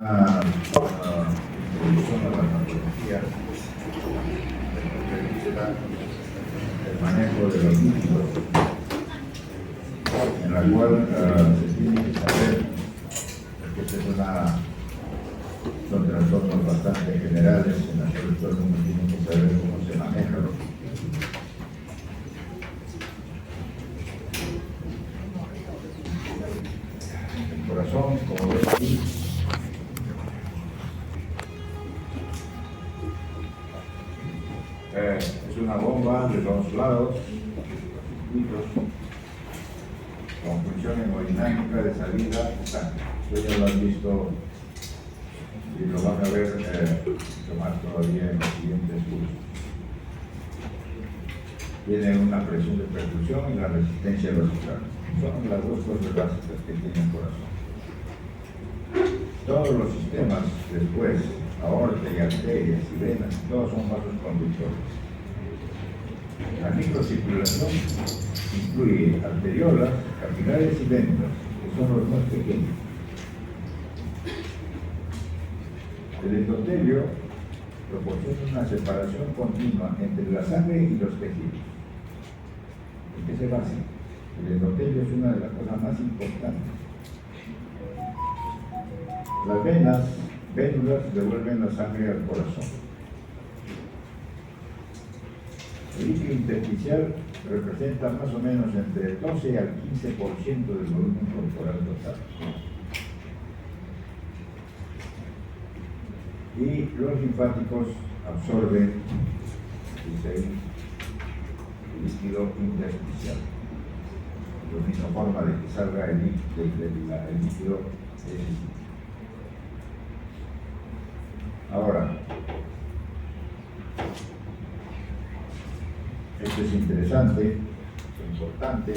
introducción a la patología revisa el manejo de los líquidos, en la cual se tiene que saber que son trastornos bastante generales en los que todo el mundo tiene que saber cómo se maneja los líquidos. El corazón, como ves aquí, es una bomba de dos lados, circuitos, con función hemodinámica de salida. Esto ya lo han visto y lo van a ver mucho más todavía en los siguientes cursos. Tiene una presión de perfusión y la resistencia vascular. Son las dos cosas básicas que tiene el corazón. Todos los sistemas después, aorta y arterias y venas, todos son vasos conductores. La microcirculación incluye arteriolas, capilares y venas, que son los más pequeños. El endotelio proporciona una separación continua entre la sangre y los tejidos. ¿En qué se basa? El endotelio es una de las cosas más importantes. Las vénulas devuelven la sangre al corazón. El líquido intersticial representa más o menos entre el 12 al 15% del volumen corporal total. Y los linfáticos absorben, dice ahí, el líquido intersticial. La misma forma de que salga el líquido es. Ahora, esto es interesante, es importante.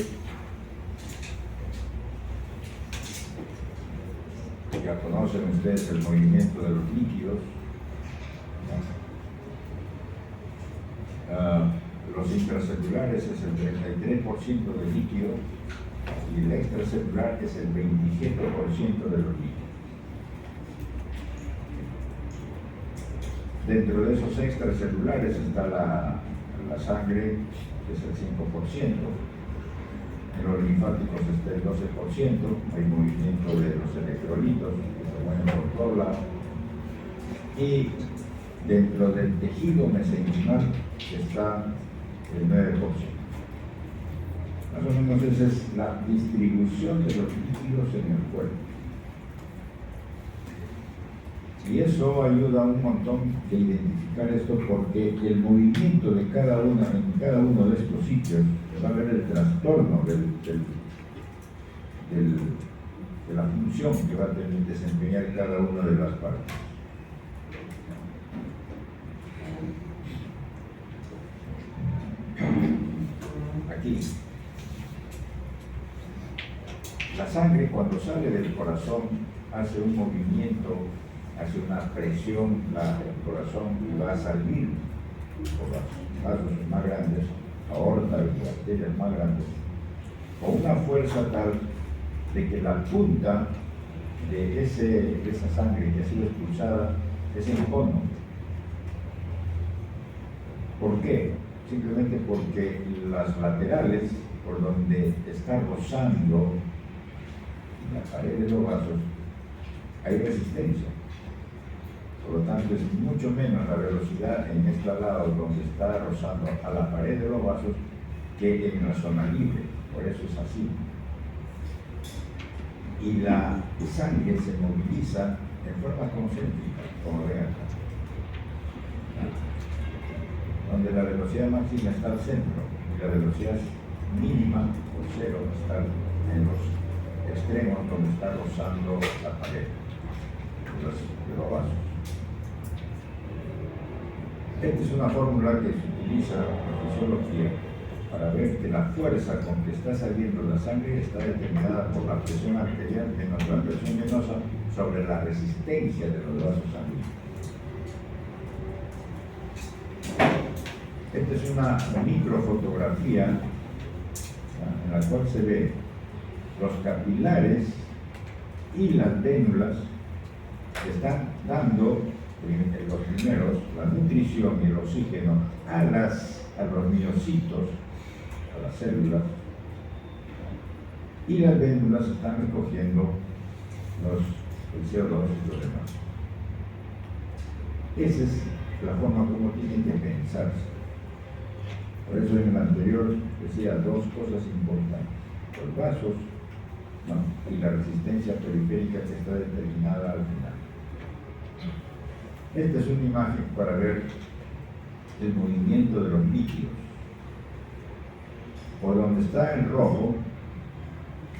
Ya conocen ustedes el movimiento de los líquidos. Los intracelulares es el 33% del líquido y el extracelular es el 27% de los líquidos. Dentro de esos extracelulares está la sangre, que es el 5%, en los linfáticos está el 12%, hay movimiento de los electrolitos que se mueven por todos lados, y dentro del tejido mesenquimal está el 9%. Más o menos esa es la distribución de los líquidos en el cuerpo. Y eso ayuda un montón de identificar esto, porque el movimiento de en cada uno de estos sitios va a ver el trastorno de la función que va a tener que desempeñar cada una de las partes. Aquí, la sangre cuando sale del corazón hace un movimiento, hace una presión el corazón y va a salir por los vasos más grandes, aorta y arterias más grandes, con una fuerza tal de que la punta de esa sangre que ha sido expulsada es en cono. ¿Por qué? Simplemente porque las laterales, por donde está rozando la pared de los vasos, hay resistencia. Por lo tanto, es mucho menos la velocidad en este lado donde está rozando a la pared de los vasos que en la zona libre. Por eso es así. Y la sangre se moviliza en forma concéntrica, como ven acá, donde la velocidad máxima está al centro y la velocidad mínima o cero está en los extremos donde está rozando la pared de los vasos. Esta es una fórmula que se utiliza en fisiología para ver que la fuerza con que está saliendo la sangre está determinada por la presión arterial menos la presión venosa sobre la resistencia de los vasos sanguíneos. Esta es una microfotografía en la cual se ve los capilares y las vénulas están dando los primeros la nutrición y el oxígeno a los miocitos, a las células, y las vénulas están recogiendo el CO2 y lo demás. Esa es la forma como tienen que pensarse. Por eso en el anterior decía dos cosas importantes: los vasos, y la resistencia periférica que está determinada al final. Esta es una imagen para ver el movimiento de los líquidos. Por donde está en rojo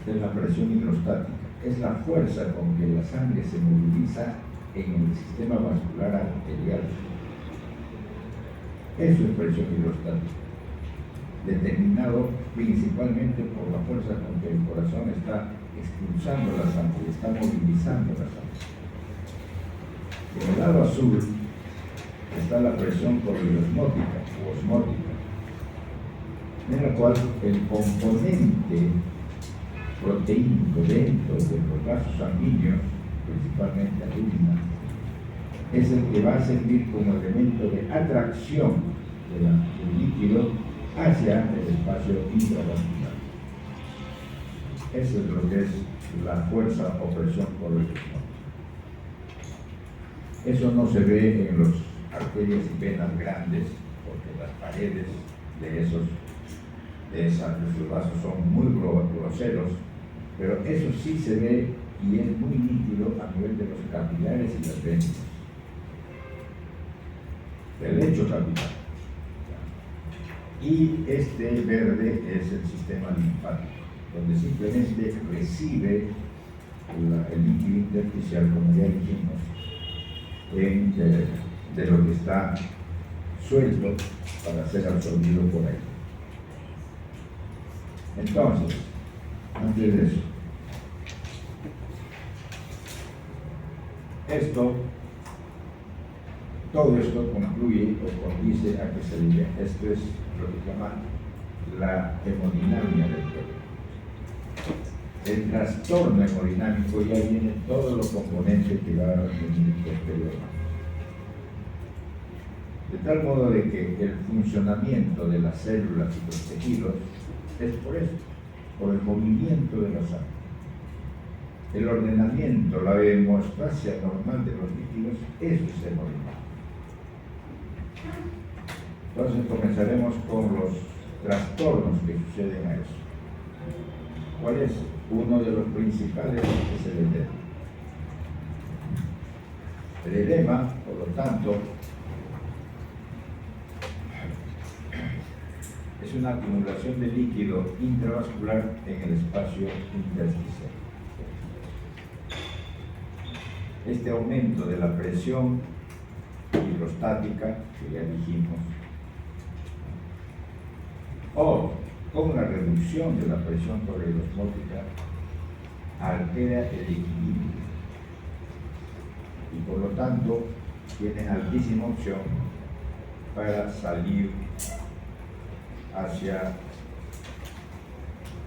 es la presión hidrostática, es la fuerza con que la sangre se moviliza en el sistema vascular arterial. Eso es presión hidrostática, determinado principalmente por la fuerza con que el corazón está expulsando la sangre, está movilizando la sangre. En el lado azul está la presión corriosmótica o osmótica, en la cual el componente proteínico dentro de los vasos sanguíneos, principalmente albúmina, es el que va a servir como elemento de atracción del líquido hacia el espacio intravascular. Eso es lo que es la fuerza o presión corriosmótica. Eso no se ve en las arterias y venas grandes, porque las paredes de esos vasos son muy groseros, pero eso sí se ve y es muy nítido a nivel de los capilares y las venas. El lecho capilar. Y este verde es el sistema linfático, donde simplemente recibe el líquido intersticial, como ya dijimos, de lo que está suelto para ser absorbido por ahí. Entonces, antes de eso, todo esto concluye o condice a que se diga, esto es lo que se llama la hemodinamia del cuerpo. El trastorno hemodinámico ya viene todos los componentes que va a venir posteriormente. De tal modo de que el funcionamiento de las células y los tejidos es por esto, por el movimiento de la sangre. El ordenamiento, la hemostasia normal de los líquidos, eso es el movimiento. Entonces comenzaremos con los trastornos que suceden a eso. ¿Cuál es? Uno de los principales es el edema. El edema, por lo tanto, es una acumulación de líquido intravascular en el espacio intersticial. Este aumento de la presión hidrostática, que ya dijimos, o con la reducción de la presión corriosmótica, altera el equilibrio y por lo tanto tiene altísima opción para salir hacia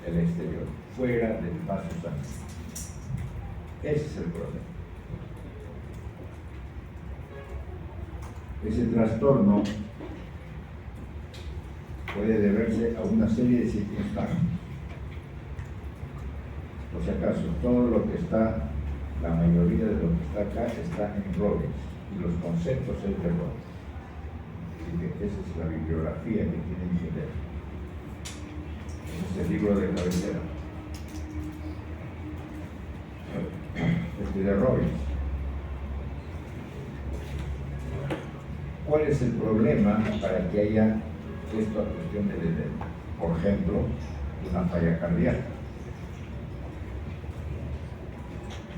el exterior, fuera del vaso sanguíneo. Ese es el problema. Ese trastorno puede deberse a una serie de circunstancias. Por si acaso, todo lo que está, la mayoría de lo que está acá está en Robbins y los conceptos es de Robbins. Así que esa es la bibliografía que tienen que leer. Ese es el libro de cabecera. Este de Robbins. ¿Cuál es el problema para que haya esta cuestión del edema? Por ejemplo, una falla cardíaca.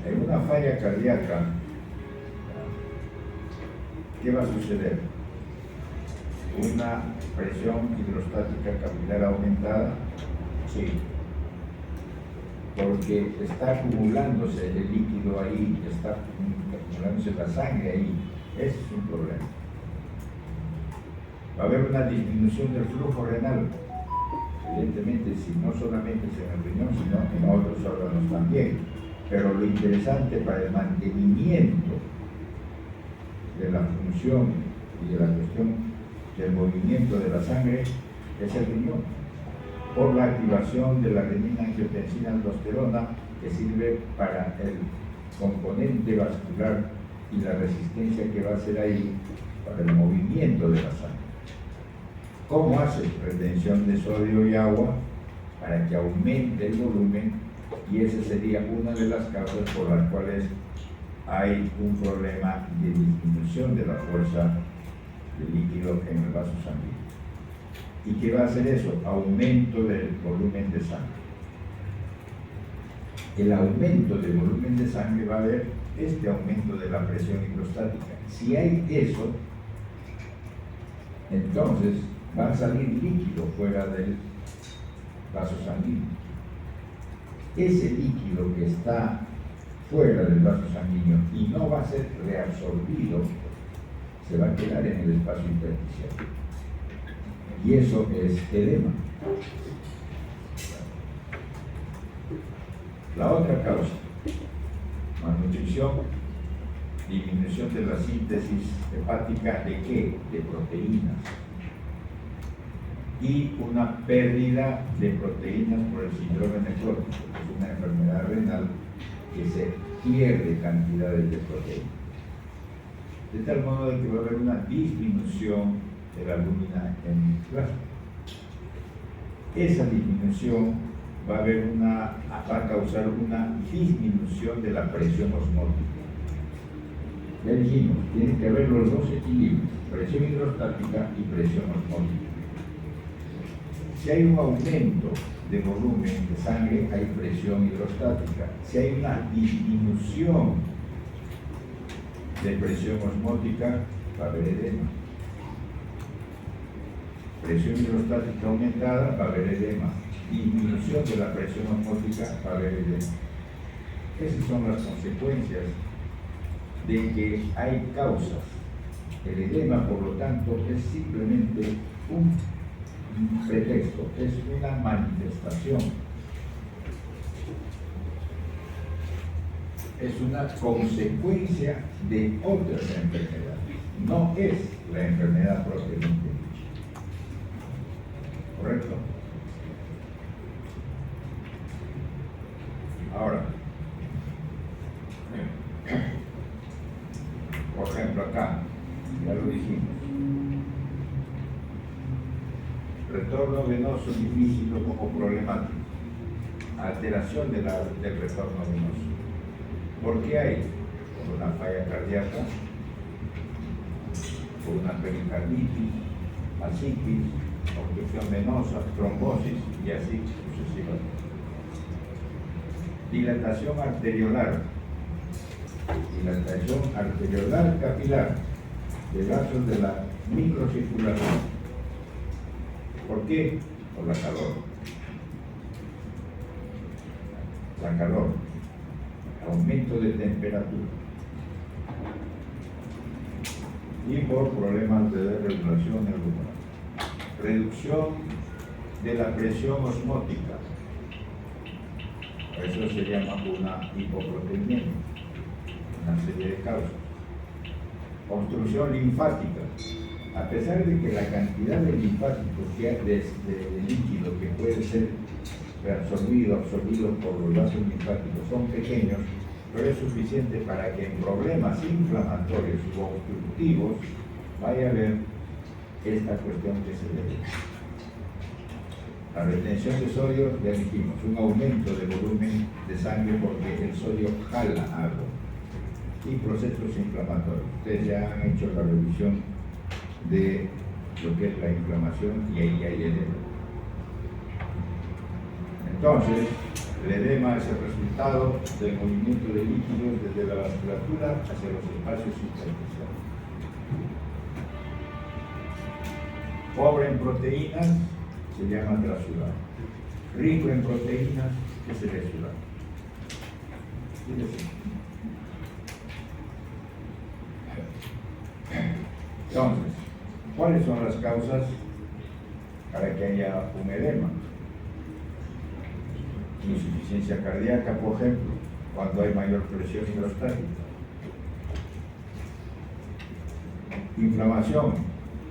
En una falla cardíaca, ¿qué va a suceder? ¿Una presión hidrostática capilar aumentada? Sí. Porque está acumulándose el líquido ahí, está acumulándose la sangre ahí. Ese es un problema. Va a haber una disminución del flujo renal, evidentemente, si no solamente es en el riñón, sino en otros órganos también. Pero lo interesante para el mantenimiento de la función y de la cuestión del movimiento de la sangre es el riñón, por la activación de la renina-angiotensina-aldosterona, que sirve para el componente vascular y la resistencia que va a hacer ahí para el movimiento de la sangre. ¿Cómo hace? Retención de sodio y agua para que aumente el volumen, y esa sería una de las causas por las cuales hay un problema de disminución de la fuerza del líquido en el vaso sanguíneo. ¿Y qué va a hacer eso? Aumento del volumen de sangre. El aumento del volumen de sangre va a haber este aumento de la presión hidrostática. Si hay eso, entonces va a salir líquido fuera del vaso sanguíneo. Ese líquido que está fuera del vaso sanguíneo y no va a ser reabsorbido, se va a quedar en el espacio intersticial. Y eso es edema. La otra causa, malnutrición, disminución de la síntesis hepática ¿de qué? De proteínas. Y una pérdida de proteínas por el síndrome nefrótico, que es una enfermedad renal que se pierde cantidades de proteínas. De tal modo de que va a haber una disminución de la albúmina en el plasma. Esa disminución va a causar una disminución de la presión osmótica. Ya dijimos, tiene que haber los dos equilibrios, presión hidrostática y presión osmótica. Si hay un aumento de volumen de sangre, hay presión hidrostática. Si hay una disminución de presión osmótica, va a haber edema. Presión hidrostática aumentada, va a haber edema. Disminución de la presión osmótica, va a haber edema. Esas son las consecuencias de que hay causas. El edema, por lo tanto, es simplemente un pretexto, es una manifestación, es una consecuencia de otras enfermedades, no es la enfermedad propiamente dicha. ¿Correcto? Ahora, por ejemplo, acá, ya lo dijimos, retorno venoso difícil o problemático, alteración del retorno venoso. ¿Por qué hay? Por una falla cardíaca, por una pericarditis, ascitis, obstrucción venosa, trombosis y así sucesivamente. Dilatación arteriolar capilar de vasos de la microcirculación. ¿Por qué? Por la calor, aumento de temperatura y por problemas de desregulación neuronal. Reducción de la presión osmótica, eso se llama una hipoproteinemia, una serie de causas. Obstrucción linfática. A pesar de que la cantidad de linfáticos que hay de líquido que puede ser reabsorbido, absorbido por los vasos linfáticos son pequeños, pero es suficiente para que en problemas inflamatorios o obstructivos vaya a haber esta cuestión que se debe. La retención de sodio, ya dijimos, un aumento de volumen de sangre porque el sodio jala agua. Y procesos inflamatorios. Ustedes ya han hecho la revisión de lo que es la inflamación y ahí hay edema. Entonces, el edema es el resultado del movimiento de líquidos desde la vasculatura hacia los espacios intersticiales. Pobre en proteínas se llama trasudado. Rico en proteínas es el exudado. Entonces, ¿cuáles son las causas para que haya un edema? Insuficiencia cardíaca, por ejemplo, cuando hay mayor presión hidrostática. Inflamación,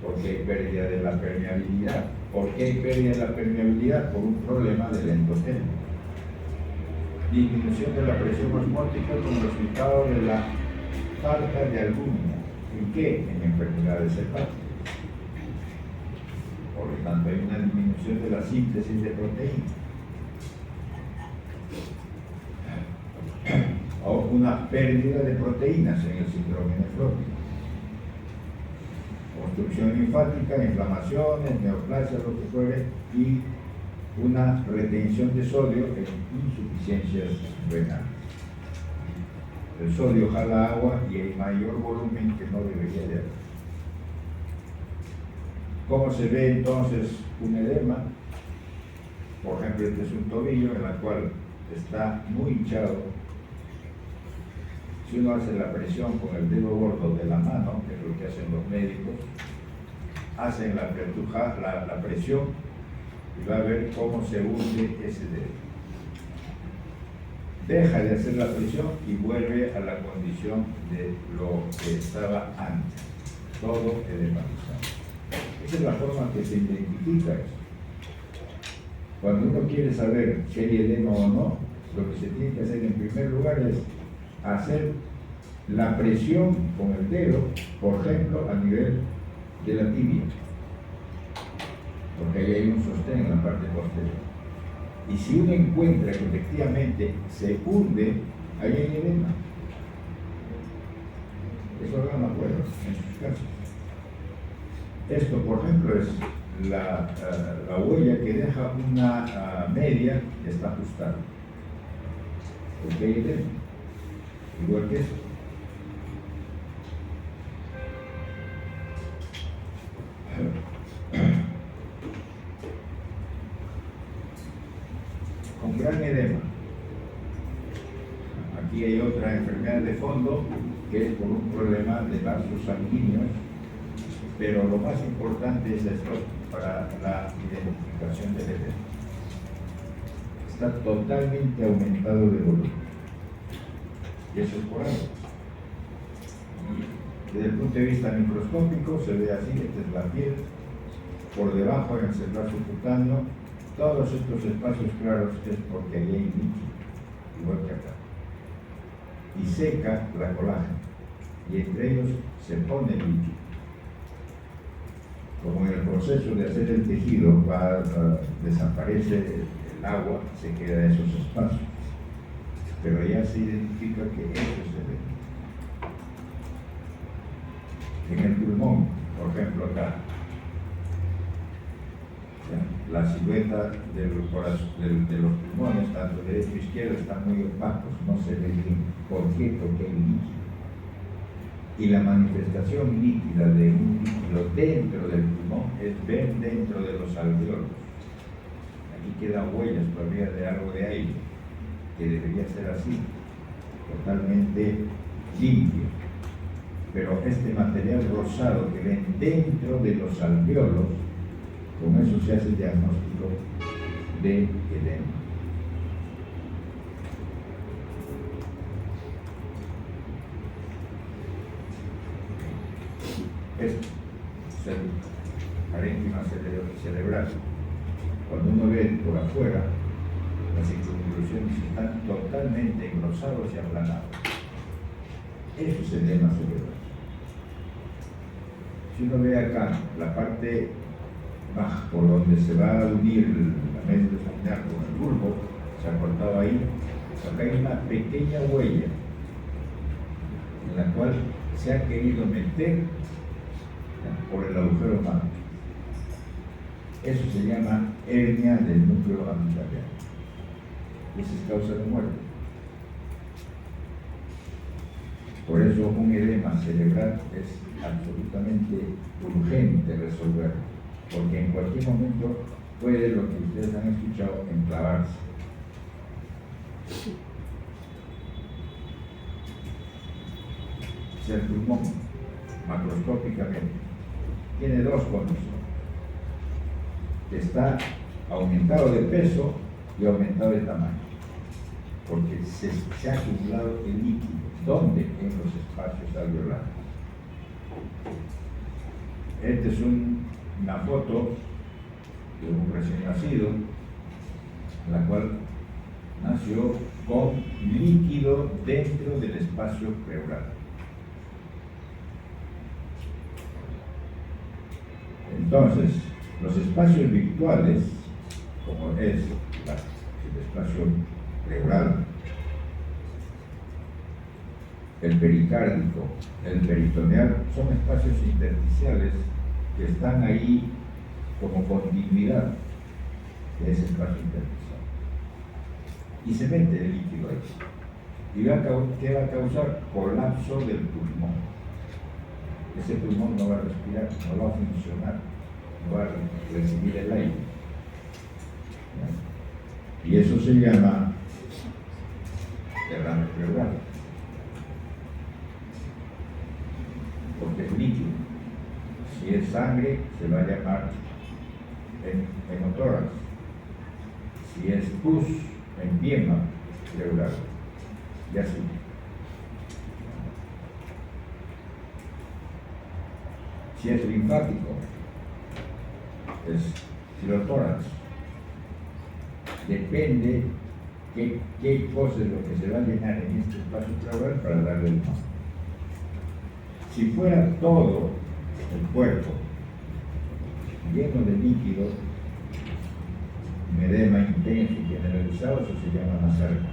porque hay pérdida de la permeabilidad. ¿Por qué hay pérdida de la permeabilidad? Por un problema del endotelio. Disminución de la presión osmótica como resultado de la falta de albúmina. ¿En qué? En enfermedades hepáticas. Por lo tanto, hay una disminución de la síntesis de proteínas. O una pérdida de proteínas en el síndrome nefrótico. Obstrucción linfática, inflamaciones, neoplasias, lo que fuere, y una retención de sodio en insuficiencias renales. El sodio jala agua y hay mayor volumen que no debería de haber. ¿Cómo se ve entonces un edema? Por ejemplo, este es un tobillo en el cual está muy hinchado. Si uno hace la presión con el dedo gordo de la mano, que es lo que hacen los médicos, hacen la presión y va a ver cómo se hunde ese dedo. Deja de hacer la presión y vuelve a la condición de lo que estaba antes. Todo edematizado. Esa es la forma que se identifica eso. Cuando uno quiere saber si hay edema o no, lo que se tiene que hacer en primer lugar es hacer la presión con el dedo, por ejemplo, a nivel de la tibia, porque ahí hay un sostén en la parte posterior. Y si uno encuentra que efectivamente se hunde, ahí hay edema. Eso hagan acuerdo en sus casos. Esto, por ejemplo, es la huella que deja una media que está ajustada. Porque hay edema. Igual que eso. Con gran edema. Aquí hay otra enfermedad de fondo que es por un problema de vasos sanguíneos, pero lo más importante es esto para la identificación del edema. Está totalmente aumentado de volumen. Y eso es por algo. Desde el punto de vista microscópico se ve así, esta es la piel, por debajo en el celular subcutáneo, todos estos espacios claros es porque ahí hay líquido, igual que acá. Y seca la colágena, y entre ellos se pone líquido. Como en el proceso de hacer el tejido desaparece el agua, se queda esos espacios. Pero ya se identifica que eso es el edema. En el pulmón, por ejemplo, acá, ¿ya? La silueta de los pulmones, tanto derecho e izquierdo, están muy opacos, no se ve bien. ¿Por qué? Porque hay líquido. Y la manifestación líquida de un líquido dentro del pulmón es ver dentro de los alveolos. Aquí quedan huellas todavía de algo de aire, que debería ser así, totalmente limpio. Pero este material rosado que ven dentro de los alveolos, con eso se hace el diagnóstico de edema. Esto es el parénquima cerebral. Cuando uno ve por afuera, las circunvoluciones están totalmente engrosados y aplanados. Eso es edema cerebral. Si uno ve acá la parte baja, por donde se va a unir la médula espinal con el bulbo, se ha cortado ahí, acá hay una pequeña huella en la cual se ha querido meter por el agujero magno. Eso se llama hernia del núcleo amigdaliano. Esa es causa de muerte. Por eso un edema cerebral es absolutamente urgente resolverlo, porque en cualquier momento puede, lo que ustedes han escuchado, enclavarse. Si el pulmón, macroscópicamente, tiene dos condiciones: que está aumentado de peso y aumentado de tamaño, porque se ha acumulado el líquido. ¿Dónde? En los espacios alveolares. Esta es una foto de un recién nacido, la cual nació con líquido dentro del espacio pleural. Entonces, los espacios virtuales, como es el espacio pleural, el pericárdico, el peritoneal, son espacios intersticiales que están ahí como continuidad de ese espacio intersticial. Y se mete el líquido ahí. ¿Y qué va a causar? Colapso del pulmón. Ese pulmón no va a respirar, no va a funcionar, no va a recibir el aire. Y eso se llama derrame pleural. Porque es líquido. Si es sangre, se va a llamar hemotórax. Si es pus, empiema pleural. Y así. Si es linfático, es girotórax. Depende qué cosa es lo que se va a llenar en este espacio pleural para darle el nombre. Si fuera todo el cuerpo lleno de líquido, un edema intenso y generalizado, eso se llama anasarca.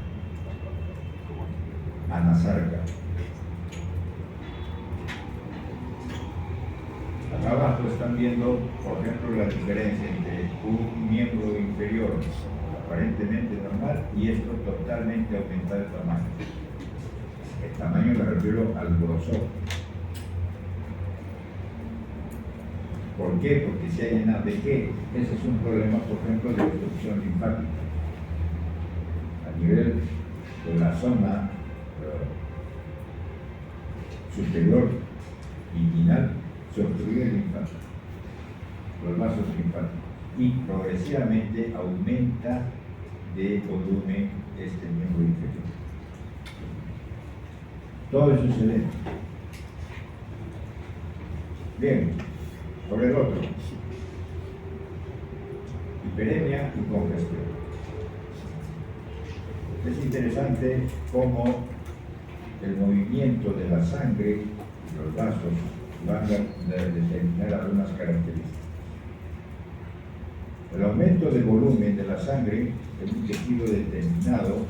Anasarca. Acá abajo están viendo, por ejemplo, la diferencia entre un miembro inferior aparentemente normal y esto totalmente aumentado de tamaño. El tamaño me refiero al grosor. ¿Por qué? Porque se ha llenado de qué. Ese es un problema, por ejemplo, de obstrucción linfática. A nivel de la zona superior inguinal se obstruye el linfático, los vasos linfáticos, y progresivamente aumenta de volumen este miembro inferior. Todo eso se ve. Bien, por el otro, hiperemia y congestión. Es interesante cómo el movimiento de la sangre y los vasos van a determinar algunas características. El aumento de volumen de la sangre en un tejido determinado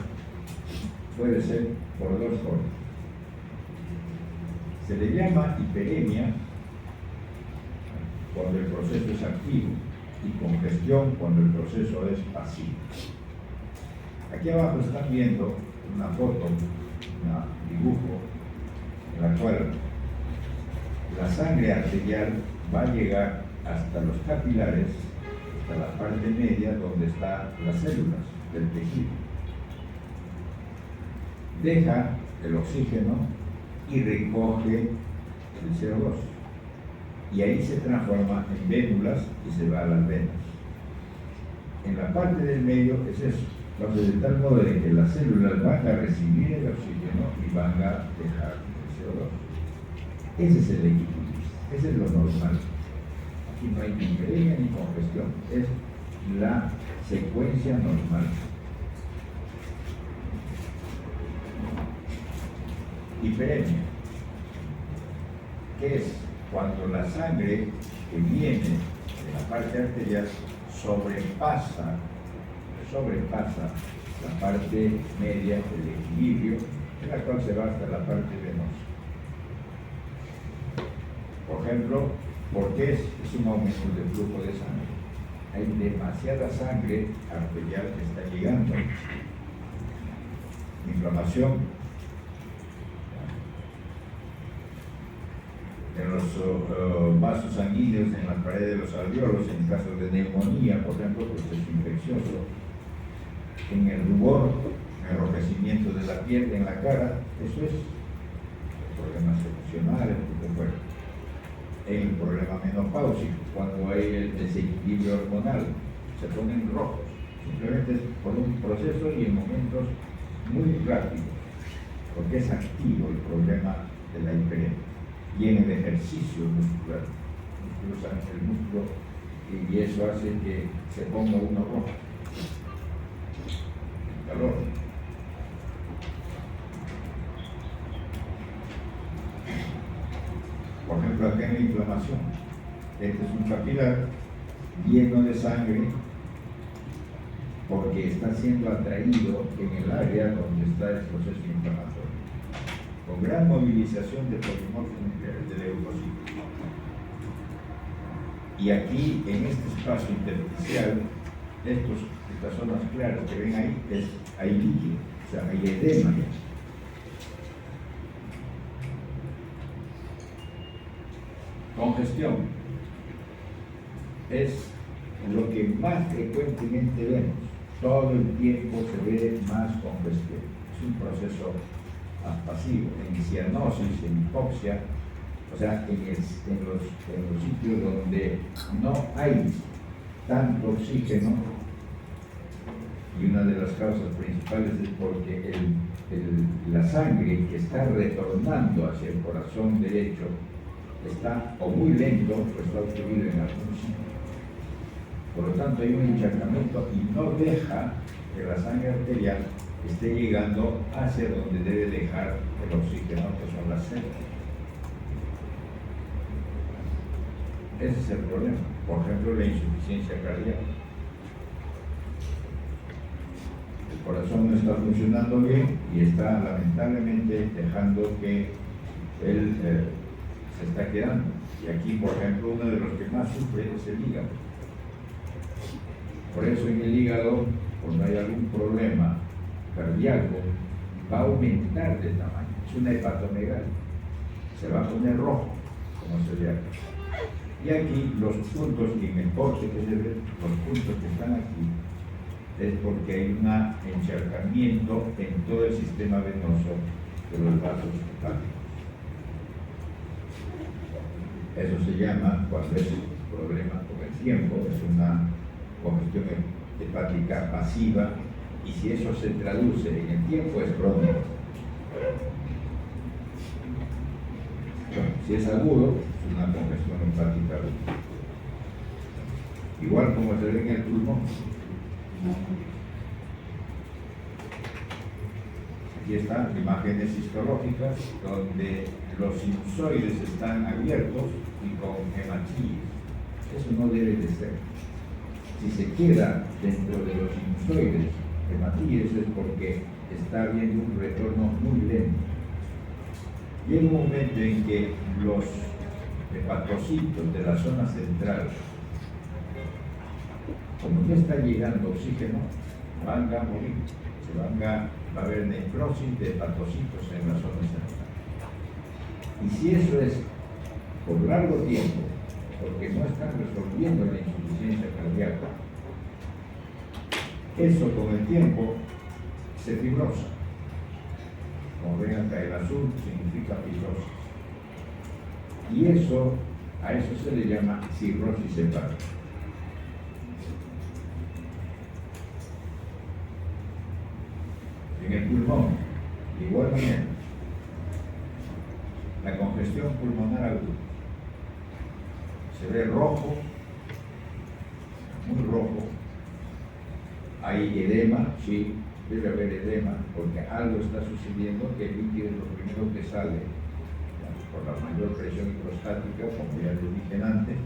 puede ser por dos formas. Se le llama hiperemia cuando el proceso es activo y congestión cuando el proceso es pasivo. Aquí abajo están viendo una foto, un dibujo, en la cual la sangre arterial va a llegar hasta los capilares, hasta la parte media donde están las células del tejido. Deja el oxígeno y recoge el CO2. Y ahí se transforma en vénulas y se va a las venas. En la parte del medio es eso. Entonces, de tal modo de que las células van a recibir el oxígeno y van a dejar el CO2. Ese es el equilibrio, ese es lo normal. Aquí no hay ni hiperemia ni congestión, es la secuencia normal. Hiperemia, que es cuando la sangre que viene de la parte arterial sobrepasa la parte media del equilibrio, en la cual se va hasta la parte venosa. Por ejemplo, ¿por qué es un aumento del flujo de sangre? Hay demasiada sangre arterial que está llegando. Inflamación en los vasos sanguíneos, en las paredes de los alvéolos, en caso de neumonía, por ejemplo, proceso infeccioso, en el rubor, enrojecimiento de la piel, en la cara, eso es problemas emocionales, en el problema menopáusico, cuando hay el desequilibrio hormonal, se ponen rojos, simplemente es por un proceso y en momentos muy rápidos, porque es activo el problema de la hiperemia y en el ejercicio muscular. cruzan el músculo y eso hace que se ponga uno rojo. Calor. Por ejemplo, acá en la inflamación, este es un capilar lleno de sangre porque está siendo atraído en el área donde está el proceso inflamatorio, con gran movilización de polimorfos nucleares de leucocitos. Y aquí, en este espacio intersticial, estas zonas claras que ven ahí, hay líquido, o sea, hay edema. Congestión es lo que más frecuentemente vemos. Todo el tiempo se ve más congestión. Es un proceso pasivo, en cianosis, en hipoxia, o sea, en los sitios donde no hay tanto oxígeno, y una de las causas principales es porque la sangre que está retornando hacia el corazón derecho está o muy lento o está obstruido en algún sitio. Por lo tanto, hay un encharcamiento y no deja que la sangre arterial esté llegando hacia donde debe dejar el oxígeno, que son las células. Ese es el problema. Por ejemplo, la insuficiencia cardíaca. El corazón no está funcionando bien y está lamentablemente dejando que él se está quedando. Y aquí, por ejemplo, uno de los que más sufre es el hígado. Por eso en el hígado, cuando hay algún problema cardíaco, va a aumentar de tamaño. Es una hepatomegalia. Se va a poner rojo, como se ve aquí. Y aquí los puntos, y en el corte que se ve, los puntos que están aquí, es porque hay un encharcamiento en todo el sistema venoso de los vasos hepáticos. Eso se llama, cuando es un problema con el tiempo, es una congestión hepática pasiva, y si eso se traduce en el tiempo es crónico. Bueno, si es agudo, es una congestión hepática aguda. Igual como se ve en el pulmón. Aquí están imágenes histológicas donde los sinusoides están abiertos y con hematíes. Eso no debe de ser. Si se queda dentro de los sinusoides hematíes es porque está habiendo un retorno muy lento. Llega un momento en que los hepatocitos de la zona central, como no está llegando oxígeno, van a morir. Va a haber necrosis de hepatocitos en la zona central. Y si eso es por largo tiempo, porque no están resolviendo la insuficiencia cardíaca, eso con el tiempo se fibrosa. Como ven acá, el azul significa fibrosis. Y eso, a eso se le llama cirrosis hepática. En el pulmón, de igual manera, la congestión pulmonar aguda se ve rojo, muy rojo. Hay edema, sí, debe haber edema, porque algo está sucediendo, que el líquido es lo primero que sale, por la mayor presión hidrostática, como ya lo dije antes,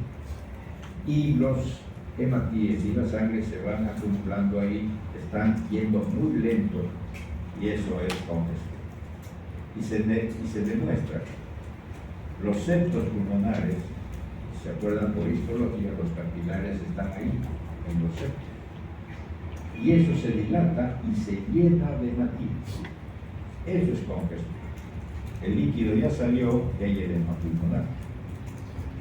y los hematíes y la sangre se van acumulando ahí, están yendo muy lento, y eso es congestión. Y se demuestra. Los septos pulmonares, ¿se acuerdan por histología? Los capilares están ahí, en los septos. Y eso se dilata y se llena de hematíes. Eso es congestión. El líquido ya salió y hay edema pulmonar.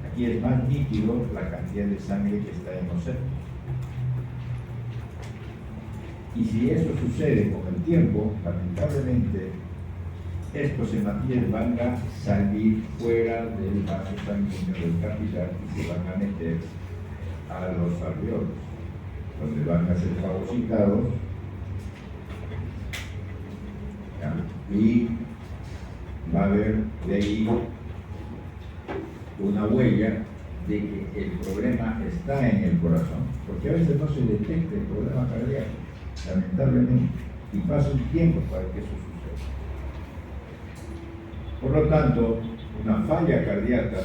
Aquí es más nítido la cantidad de sangre que está en los septos. Y si eso sucede con el tiempo, lamentablemente, estos hematíes van a salir fuera del vaso sanguíneo del capilar y se van a meter a los alveolos, donde van a ser fagocitados, ¿ya? Y va a haber de ahí una huella de que el problema está en el corazón, porque a veces no se detecta el problema cardíaco, lamentablemente, y pasa un tiempo para que eso suceda. Por lo tanto, una falla cardíaca,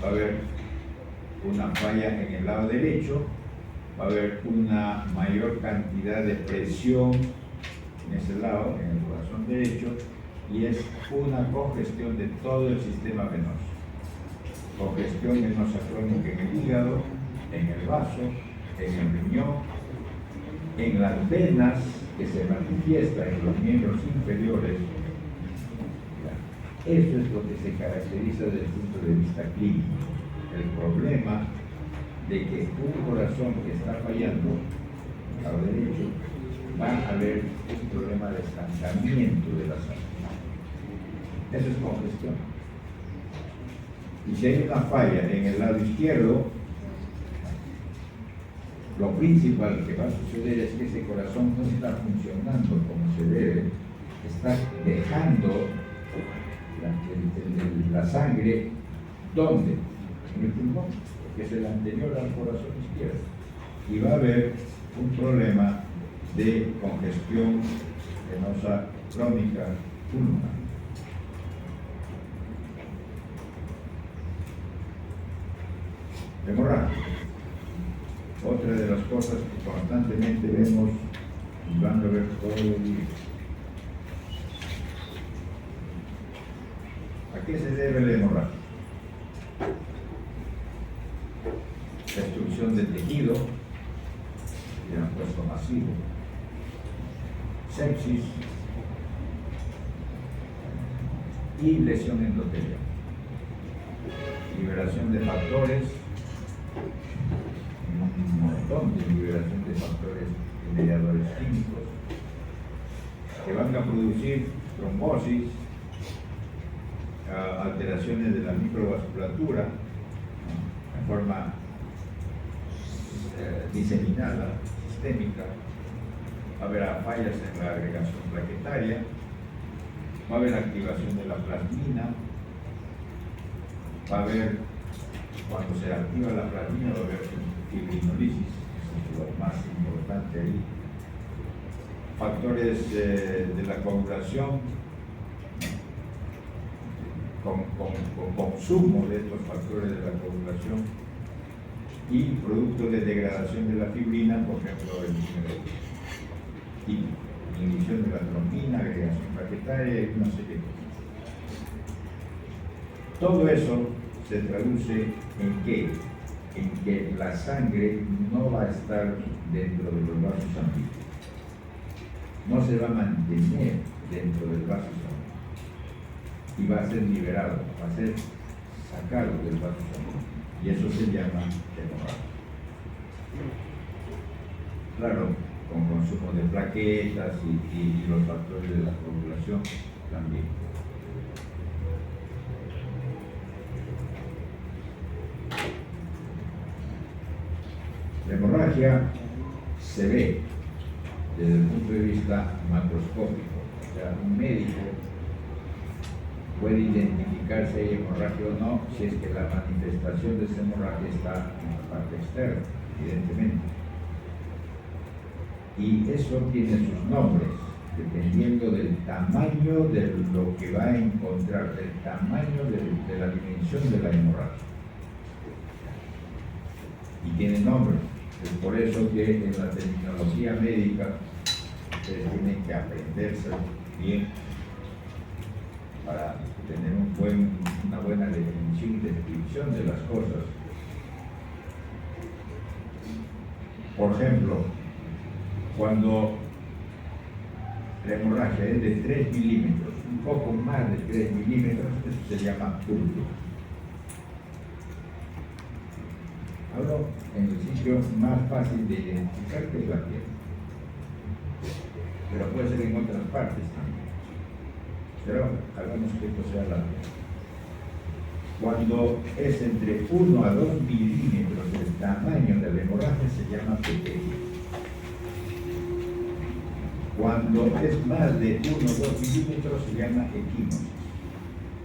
va a haber una falla en el lado derecho, va a haber una mayor cantidad de presión en ese lado, en el corazón derecho, y es una congestión de todo el sistema venoso. Congestión venosa crónica en el hígado, en el vaso, en el riñón, en las venas que se manifiesta en los miembros inferiores. Eso es lo que se caracteriza desde el punto de vista clínico. El problema de que un corazón que está fallando al lado derecho va a haber un problema de estancamiento de la sangre. Eso es congestión. Y si hay una falla en el lado izquierdo, lo principal que va a suceder es que ese corazón no está funcionando como se debe, está dejando la sangre, ¿dónde? En el pulmón, que es el anterior al corazón izquierdo. Y va a haber un problema de congestión venosa crónica pulmonar. Hemorragia. Otra de las cosas que constantemente vemos y van a ver todo el día. ¿A qué se debe la hemorragia? Destrucción del tejido, que han puesto masivo, sepsis y lesión endotelial. Liberación de factores, un montón de liberación de factores de mediadores químicos que van a producir trombosis, alteraciones de la microvasculatura en forma diseminada, sistémica, va a haber fallas en la agregación plaquetaria, va a haber activación de la plasmina, va a haber, cuando se activa la plasmina, va a haber fibrinolisis, eso es lo más importante ahí. Factores de la coagulación, con consumo de estos factores de la coagulación y producto de degradación de la fibrina, por ejemplo, inhibición de la trombina, agregación plaquetaria y una serie de cosas. Todo eso se traduce en qué? En que la sangre no va a estar dentro de los vasos sanguíneos, no se va a mantener dentro del vaso sanguíneo y va a ser liberado, va a ser sacado del vaso sanguíneo, y eso se llama hemorragia. Claro, con consumo de plaquetas y los factores de la coagulación también. La hemorragia se ve desde el punto de vista macroscópico, o sea, un médico puede identificar si hay hemorragia o no si es que la manifestación de esa hemorragia está en la parte externa, evidentemente. Y eso tiene sus nombres, dependiendo del tamaño de lo que va a encontrar, del tamaño de la dimensión de la hemorragia. Y tiene nombres. Es por eso que en la terminología médica ustedes tienen que aprenderse bien para tener una buena definición y descripción de las cosas. Por ejemplo, cuando la hemorragia es de 3 milímetros, un poco más de 3 milímetros, eso se llama púrpura. Hablo en el sitio más fácil de identificar, que es la piel, pero puede ser en otras partes también, pero hagamos que esto sea la piel. Cuando es entre 1 a 2 milímetros del tamaño de la hemorragia se llama petequia. Cuando es más de 1 o 2 milímetros se llama equimosis.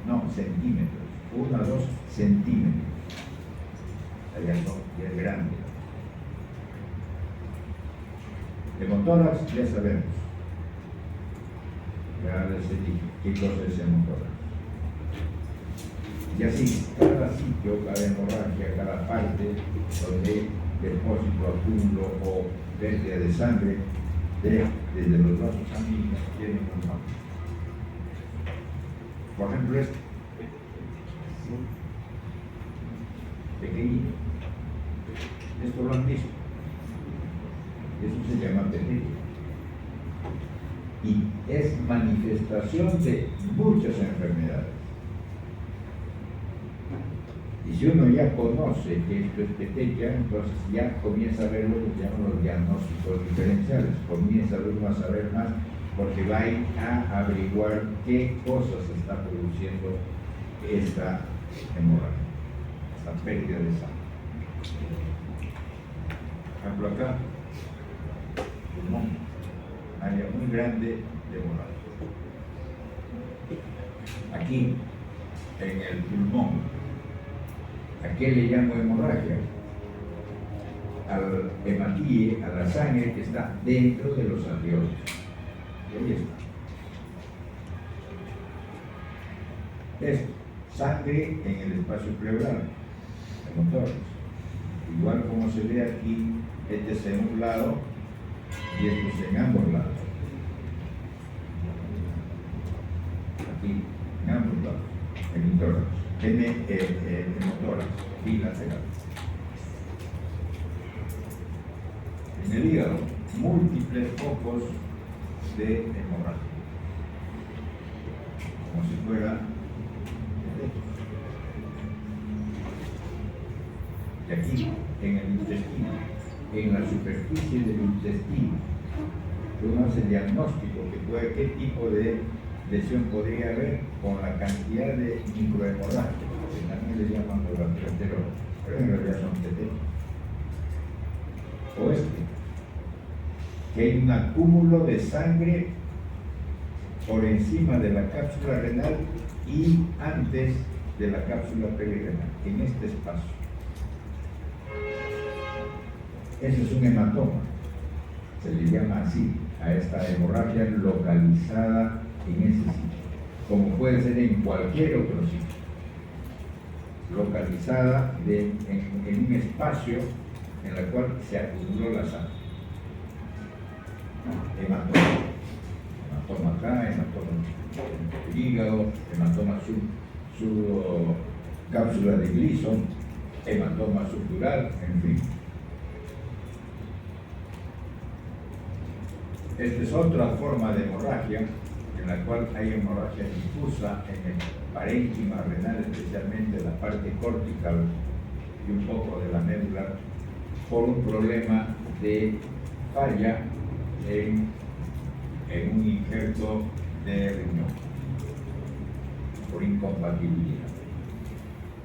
No, centímetros. 1 a 2 centímetros. allá ya es grande. Hemotórax ya sabemos, ya les dije qué cosa es hemotórax. Y así, cada sitio, cada hemorragia, cada parte donde depósito, acúmulo o pérdida de sangre desde los vasos sanguíneos tienen un nombre. Por ejemplo, este pequeñito, esto lo han visto, eso se llama pequeño y es manifestación de muchas enfermedades. Y si uno ya conoce que esto es petequia, entonces ya comienza a ver lo que llaman los diagnósticos diferenciales, comienza uno a saber más porque va a ir a averiguar qué cosas está produciendo esta hemorragia, esta pérdida de sangre. Por ejemplo, acá, pulmón, área muy grande de hemorragia. Aquí, en el pulmón, ¿a qué le llamo hemorragia? Al hematíe, a la sangre que está dentro de los alveolos. Y ahí está. Es sangre en el espacio pleural, hemotórax. Igual como se ve aquí, este es en un lado y este es en ambos lados. Aquí, en ambos lados, en el tórax. Hemotórax, bilateral. En el hígado, múltiples focos de hemorragia, como si fuera y aquí, en el intestino, en la superficie del intestino, uno hace diagnóstico qué tipo de lesión podría haber con la cantidad de microhemorragias, que también le llaman los gastroenterolos, pero en realidad son petequias. O que hay un acúmulo de sangre por encima de la cápsula renal y antes de la cápsula perirenal, en este espacio. Ese es un hematoma, se le llama así a esta hemorragia localizada en ese sitio, como puede ser en cualquier otro sitio, localizada en un espacio en el cual se acumuló la sangre. Hematoma acá, hematoma en el hígado, hematoma su cápsula de Gleason, hematoma subdural, en fin. Esta es otra forma de hemorragia, en la cual hay hemorragia difusa en el parénquima renal, especialmente la parte cortical y un poco de la médula, por un problema de falla en un injerto de riñón, por incompatibilidad.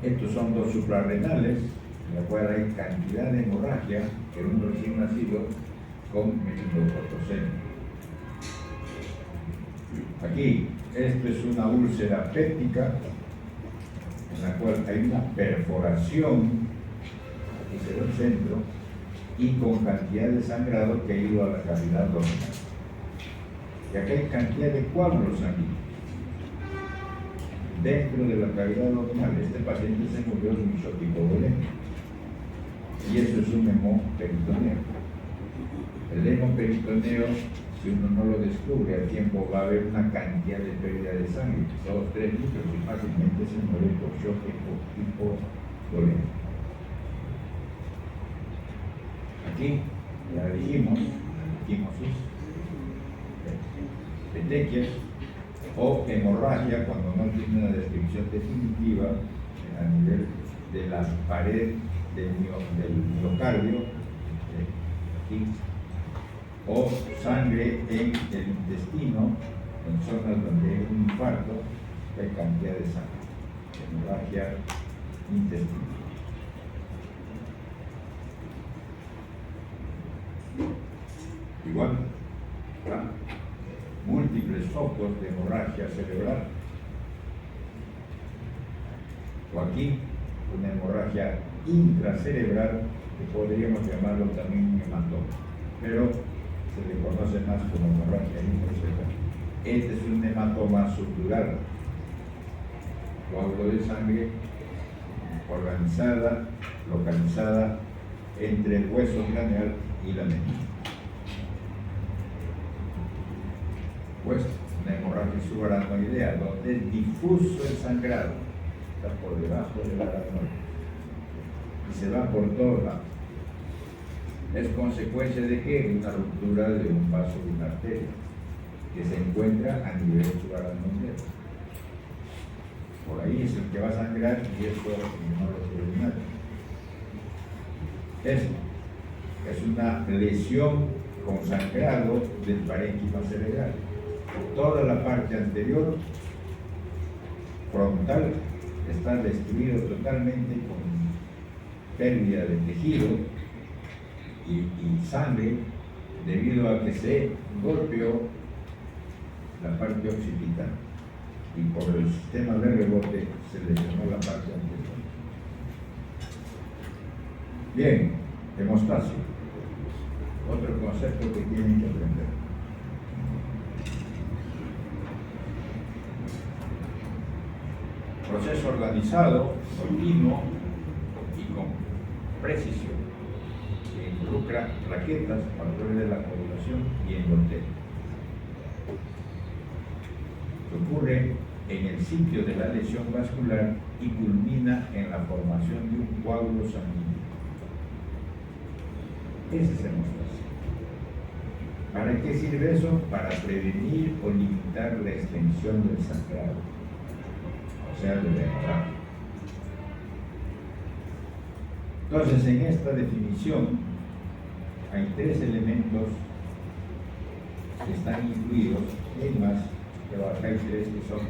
Estos son dos suprarrenales, en la cual hay cantidad de hemorragia en un recién nacido con meningococcemia. Aquí, esto es una úlcera péptica, en la cual hay una perforación, aquí se ve el centro, y con cantidad de sangrado que ha ido a la cavidad abdominal. Y acá hay cantidad de coágulos sanguíneos dentro de la cavidad abdominal. Este paciente se murió de un isótico volémico. Y eso es un hemoperitoneo. El hemoperitoneo, si uno no lo descubre a tiempo, va a haber una cantidad de pérdida de sangre, 2-3 litros, y fácilmente se muere por shock hipovolémico. Aquí, ya dijimos petequias o hemorragia cuando no tiene una descripción definitiva a nivel de la pared del miocardio, aquí, o sangre en el intestino, en zonas donde hay un infarto, hay cantidad de sangre, hemorragia intestinal. Igual, ¿verdad? Múltiples focos de hemorragia cerebral. O aquí, una hemorragia intracerebral, que podríamos llamarlo también un hematoma, pero se le conoce más como hemorragia intracerebral. Este es un hematoma subdural, coágulo de sangre organizada, localizada entre el hueso craneal y la médula. Pues una hemorragia subaracnoidea, donde es difuso el sangrado, está por debajo del aracnoide y se va por todos lados. ¿Es consecuencia de qué? Una ruptura de un vaso de una arteria que se encuentra a nivel subaracnoideo. Por ahí es el que va a sangrar y esto no lo tiene nadie. Eso es una lesión con sangrado del parénquima cerebral. Toda la parte anterior, frontal, está destruido totalmente con pérdida de tejido y sangre debido a que se golpeó la parte occipital y por el sistema de rebote se lesionó la parte anterior. Bien, hemostasia. Otro concepto que tienen que aprender. Proceso organizado, continuo y con precisión, que involucra plaquetas, factores de la coagulación y endotelios. Ocurre en el sitio de la lesión vascular y culmina en la formación de un coágulo sanguíneo. Ese es hemostasia. ¿Para qué sirve eso? Para prevenir o limitar la extensión del sangrado, o sea, de la hemorragia. Entonces, en esta definición hay tres elementos que están incluidos, hay más, pero acá hay tres que son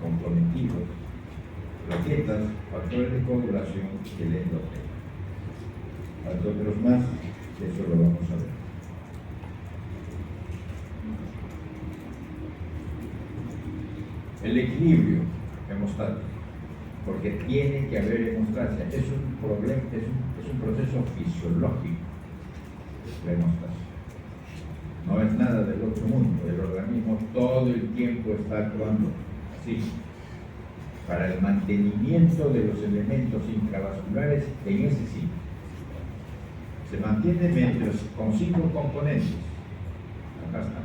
comprometidos: plaquetas, factores de coagulación y el endotelio. Hay otros más, eso lo vamos a ver. El equilibrio hemostático, porque tiene que haber hemostasia. Es un problema, es un proceso fisiológico, la hemostasia. No es nada del otro mundo. El organismo todo el tiempo está actuando así, para el mantenimiento de los elementos intravasculares en ese sitio. Se mantiene con 5 componentes. Acá están: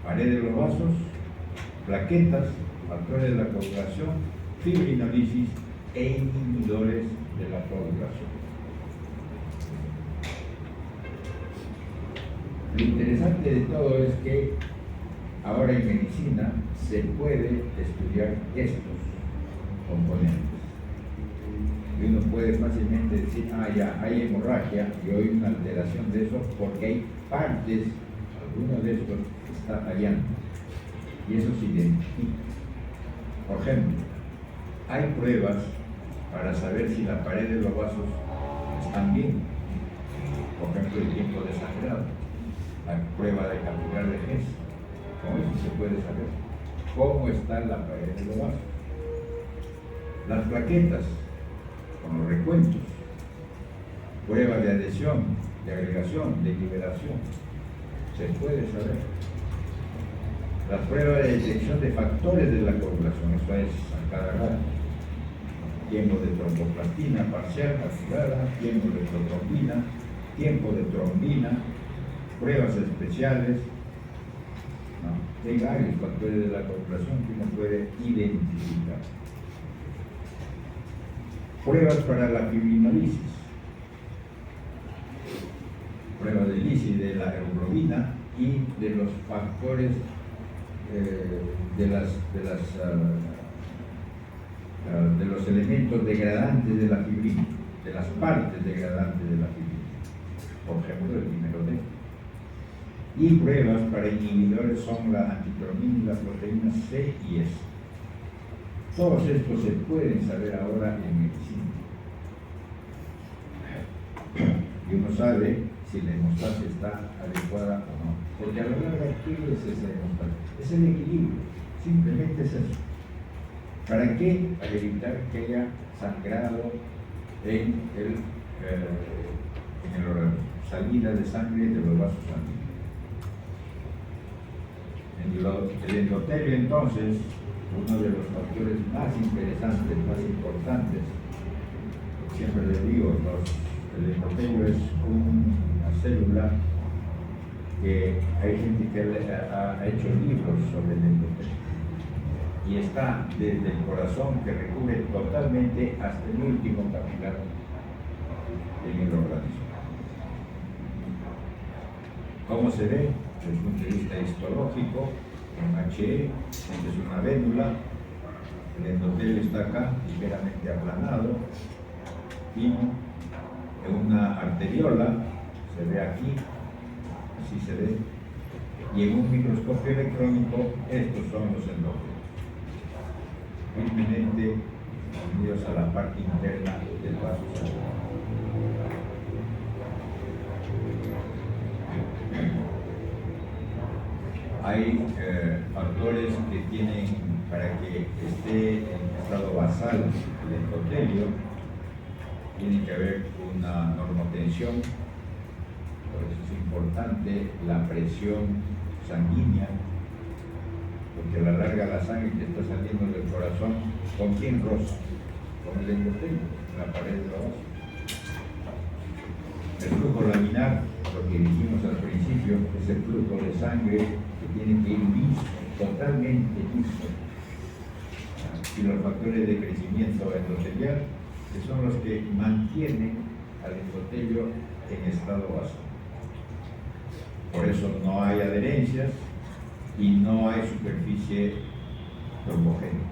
pared de los vasos, plaquetas, factores de la coagulación, fibrinolisis e inhibidores de la coagulación. Lo interesante de todo es que ahora en medicina se puede estudiar estos componentes. Y uno puede fácilmente decir, ya, hay hemorragia y hay una alteración de eso porque hay partes, alguno de estos está fallando. Y eso se identifica. Por ejemplo, hay pruebas para saber si la pared de los vasos están bien. Por ejemplo, el tiempo de sangrado, la prueba de capilar de Hess. Con eso se puede saber cómo está la pared de los vasos. Las plaquetas, con los recuentos, prueba de adhesión, de agregación, de liberación, se puede saber. La prueba de detección de factores de la coagulación, eso es a cada rato. Tiempo de tromboplastina parcial, activada, tiempo de protrombina, tiempo de trombina, pruebas especiales. Hay varios factores de la coagulación que uno puede identificar. Pruebas para la fibrinolisis, prueba de lisis de la hemoglobina y de los factores de los elementos degradantes de la fibrina, de las partes degradantes de la fibrina, por ejemplo el timerotec. Y pruebas para inhibidores son la antitromina y la proteína C y S. Todos estos se pueden saber ahora en medicina. Y uno sabe si la hemostasia está adecuada o no. Porque a la larga, ¿qué es esa hemostasia? Es el equilibrio, simplemente es eso. ¿Para qué? Para evitar que haya sangrado en el órgano, salida de sangre de los vasos sanguíneos. El endotelio, entonces, uno de los factores más interesantes, más importantes, siempre les digo, el endotelio es una célula que hay gente que ha hecho libros sobre el endotelio y está desde el corazón, que recubre totalmente, hasta el último capilar en el organismo. ¿Cómo se ve? Desde el punto de vista histológico, en HE, es una vénula, el endotelio está acá, ligeramente aplanado, fino, en una arteriola, se ve aquí, así se ve, y en un microscopio electrónico, estos son los endotelios, firmemente unidos a la parte interna del vaso sanguíneo. Hay factores que tienen, para que esté en estado basal el endotelio, tiene que haber una normotensión, por eso es importante la presión sanguínea, porque a la larga la sangre que está saliendo del corazón, ¿con quién roza? Con el endotelio, la pared de la base. El flujo laminar, lo que dijimos al principio, es el flujo de sangre que tiene que ir liso, totalmente liso. Y los factores de crecimiento endotelial, que son los que mantienen al endotelio en estado basal. Por eso no hay adherencias y no hay superficie trombogénica.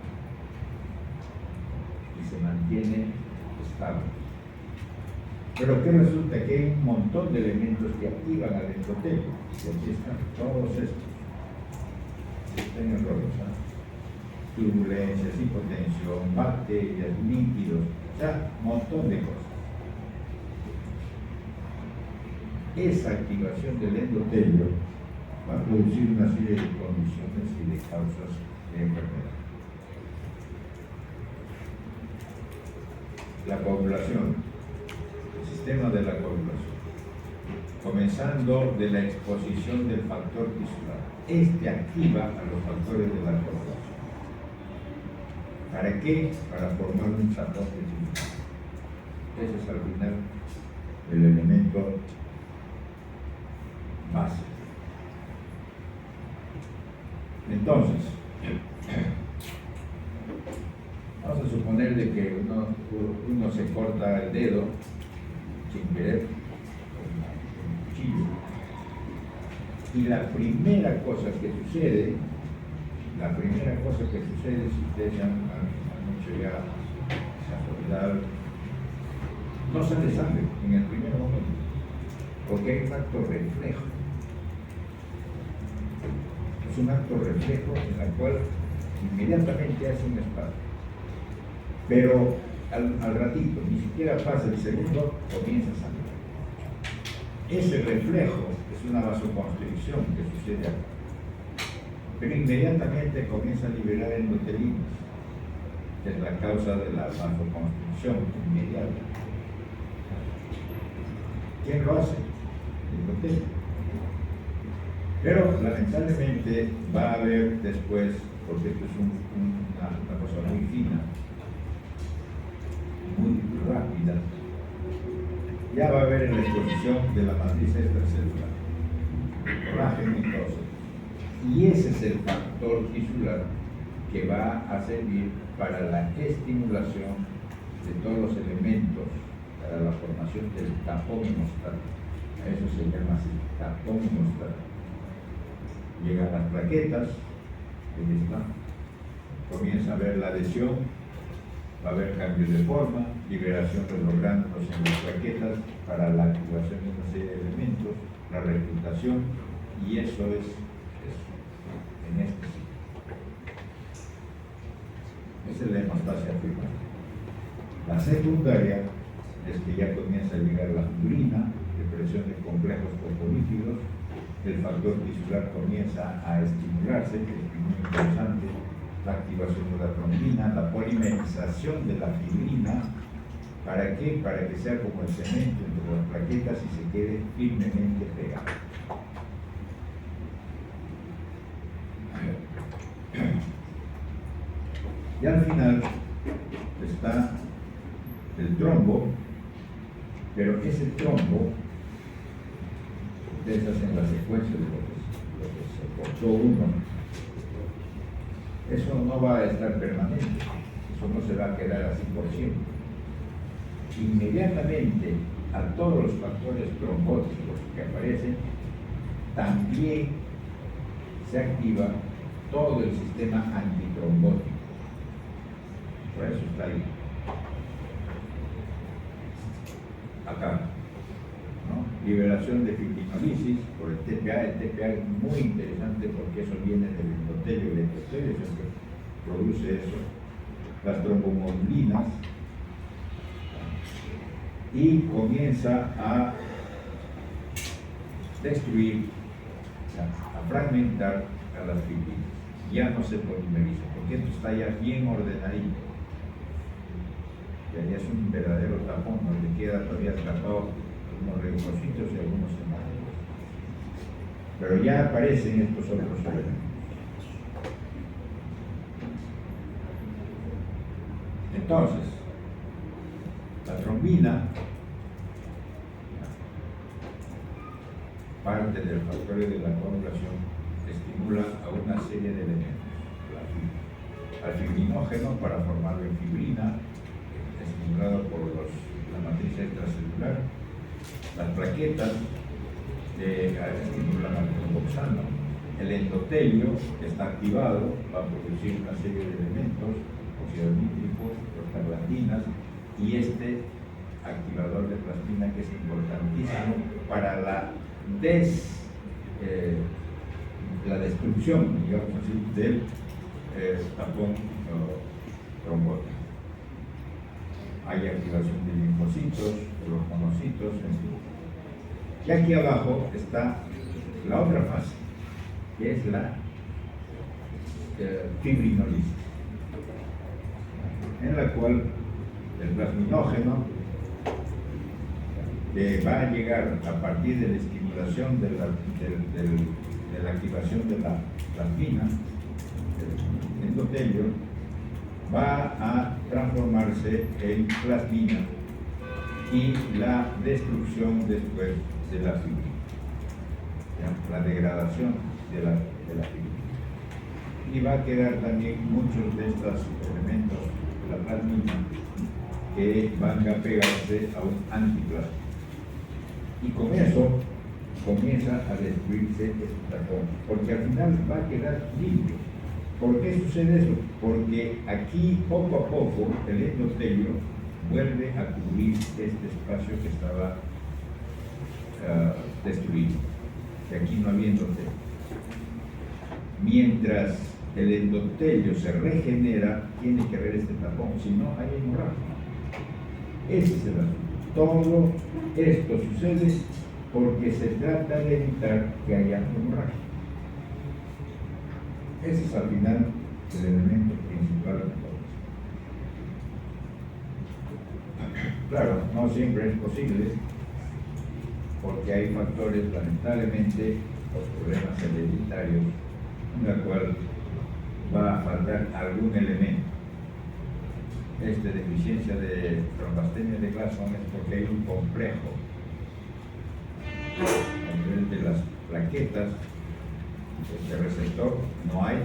Y se mantiene estable. Pero ¿qué resulta? Que hay un montón de elementos que activan al endotelio. Y aquí están todos estos. Están en rolos, turbulencias, hipotensión, bacterias, líquidos, o sea, un montón de cosas. Esa activación del endotelio va a producir una serie de condiciones y de causas de enfermedad. La coagulación, el sistema de la coagulación, comenzando de la exposición del factor tisular. Este activa a los factores de la coagulación. ¿Para qué? Para formar un tapón tisular. Ese es al final el elemento base. Entonces, vamos a suponer de que uno se corta el dedo sin querer con un cuchillo, y la primera cosa que sucede, si ustedes ya anoche ya se acordaron, no sale sangre en el primer momento, porque hay un acto reflejo. Es un acto reflejo en el cual inmediatamente hace un espasmo. Pero al ratito, ni siquiera pasa el segundo, comienza a sangrar. Ese reflejo es una vasoconstricción que sucede acá. Pero inmediatamente comienza a liberar endotelinas, que es la causa de la vasoconstricción inmediata. ¿Quién lo hace? El endotelio. Pero lamentablemente va a haber después, porque esto es una cosa muy fina, muy rápida, ya va a haber en la exposición de la matriz extracelular, colágeno y todo. Y ese es el factor tisular que va a servir para la estimulación de todos los elementos, para la formación del tapón hemostático. A eso se llama así, tapón hemostático. Llegan las plaquetas, ahí está, comienza a haber la adhesión, va a haber cambios de forma, liberación de los gránulos en las plaquetas para la activación de una serie de elementos, la reclutación, y eso es en este ciclo. Esa es la hemostasia primaria. La secundaria es que ya comienza a llegar la fibrina, depresión de complejos fosfolípidos, el factor tisular comienza a estimularse, que es muy interesante, la activación de la trombina, la polimerización de la fibrina. ¿Para qué? Para que sea como el cemento entre las plaquetas y se quede firmemente pegado. Y al final está el trombo, pero ese trombo, ustedes hacen la secuencia de lo que se cortó uno, eso no va a estar permanente, eso no se va a quedar así por siempre. Inmediatamente a todos los factores trombóticos que aparecen, también se activa todo el sistema antitrombótico. Por eso está ahí. Acá, ¿no? Liberación de fibrinolisis por el TPA. El TPA es muy interesante porque eso viene del endotelio. El endotelio es el que produce eso. Las trombomodulinas. Y comienza a destruir, a fragmentar a las fibrinas. Ya no se polimeriza, porque esto está ya bien ordenadito. Ya es un verdadero tapón, donde queda todavía atrapado algunos reucocitos y algunos hemáticos. Pero ya aparecen estos otros elementos. Entonces, la trombina, parte del factor de la coagulación, estimula a una serie de elementos. Al fibrinógeno para formar la fibrina, estimulado por la matriz extracelular. Las plaquetas estimulan al tromboxano. El endotelio está activado, va a producir una serie de elementos, óxido nítrico, prostaglandinas, y este activador de plasmina que es importantísimo para la destrucción, digamos así, del tapón trombótico. Hay activación de linfocitos, de los monocitos, en fin. Y aquí abajo está la otra fase, que es la fibrinolisis, en la cual el plasminógeno, que va a llegar a partir de la estimulación de la activación de la plasmina, del endotelio, va a transformarse en plasmina y la destrucción después de la fibrina, la degradación de la fibrina. Y va a quedar también muchos de estos elementos de la plasmina que van a pegarse a un antiplasma. Y con eso comienza a destruirse este tapón, porque al final va a quedar limpio. ¿Por qué sucede eso? Porque aquí poco a poco el endotelio vuelve a cubrir este espacio que estaba destruido, que aquí no había endotelio. Mientras el endotelio se regenera, tiene que haber este tapón, si no hay hemorragia. Ese es el asunto. Todo esto sucede porque se trata de evitar que haya hemorragia. Ese es al final el elemento principal de todo esto. Claro, no siempre es posible, porque hay factores, lamentablemente, los problemas hereditarios, en la cual va a faltar algún elemento. Deficiencia de trombastemia de Glasson es porque hay un complejo a nivel de las plaquetas. Este receptor no hay,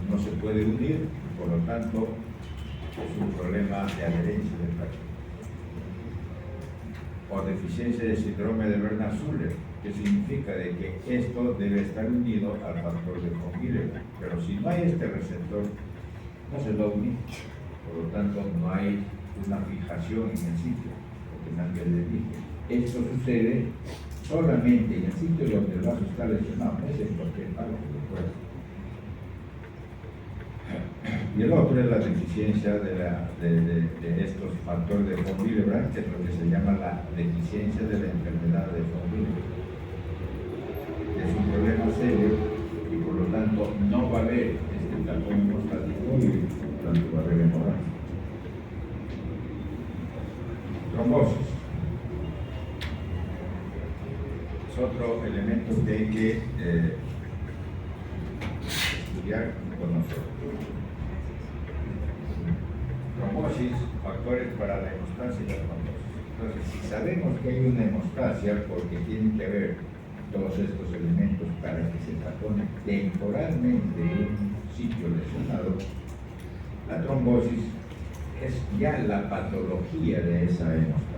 no se puede unir, por lo tanto es un problema de adherencia de plaquetas. O deficiencia de síndrome de Bernard-Suller, que significa de que esto debe estar unido al factor de von Willebrand, pero si no hay este receptor, no se va a unir. Por lo tanto, no hay una fijación en el sitio, porque nadie le dije. Esto sucede solamente en el sitio donde el vaso está lesionado, no es en cualquier parte del cuerpo. Y el otro es la deficiencia de estos factores de von Willebrand, que es lo que se llama la deficiencia de la enfermedad de von Willebrand. Es un problema serio y por lo tanto no va a haber este tapón hemostático y tanto barrera hemorrágica. Trombosis. Es otro elemento que hay que estudiar con nosotros. Trombosis, factores para la hemostasia y la trombosis. Entonces, si sabemos que hay una hemostasia, porque tienen que ver todos estos elementos para que se tapone temporalmente un sitio lesionado, la trombosis es ya la patología de esa hemostasia.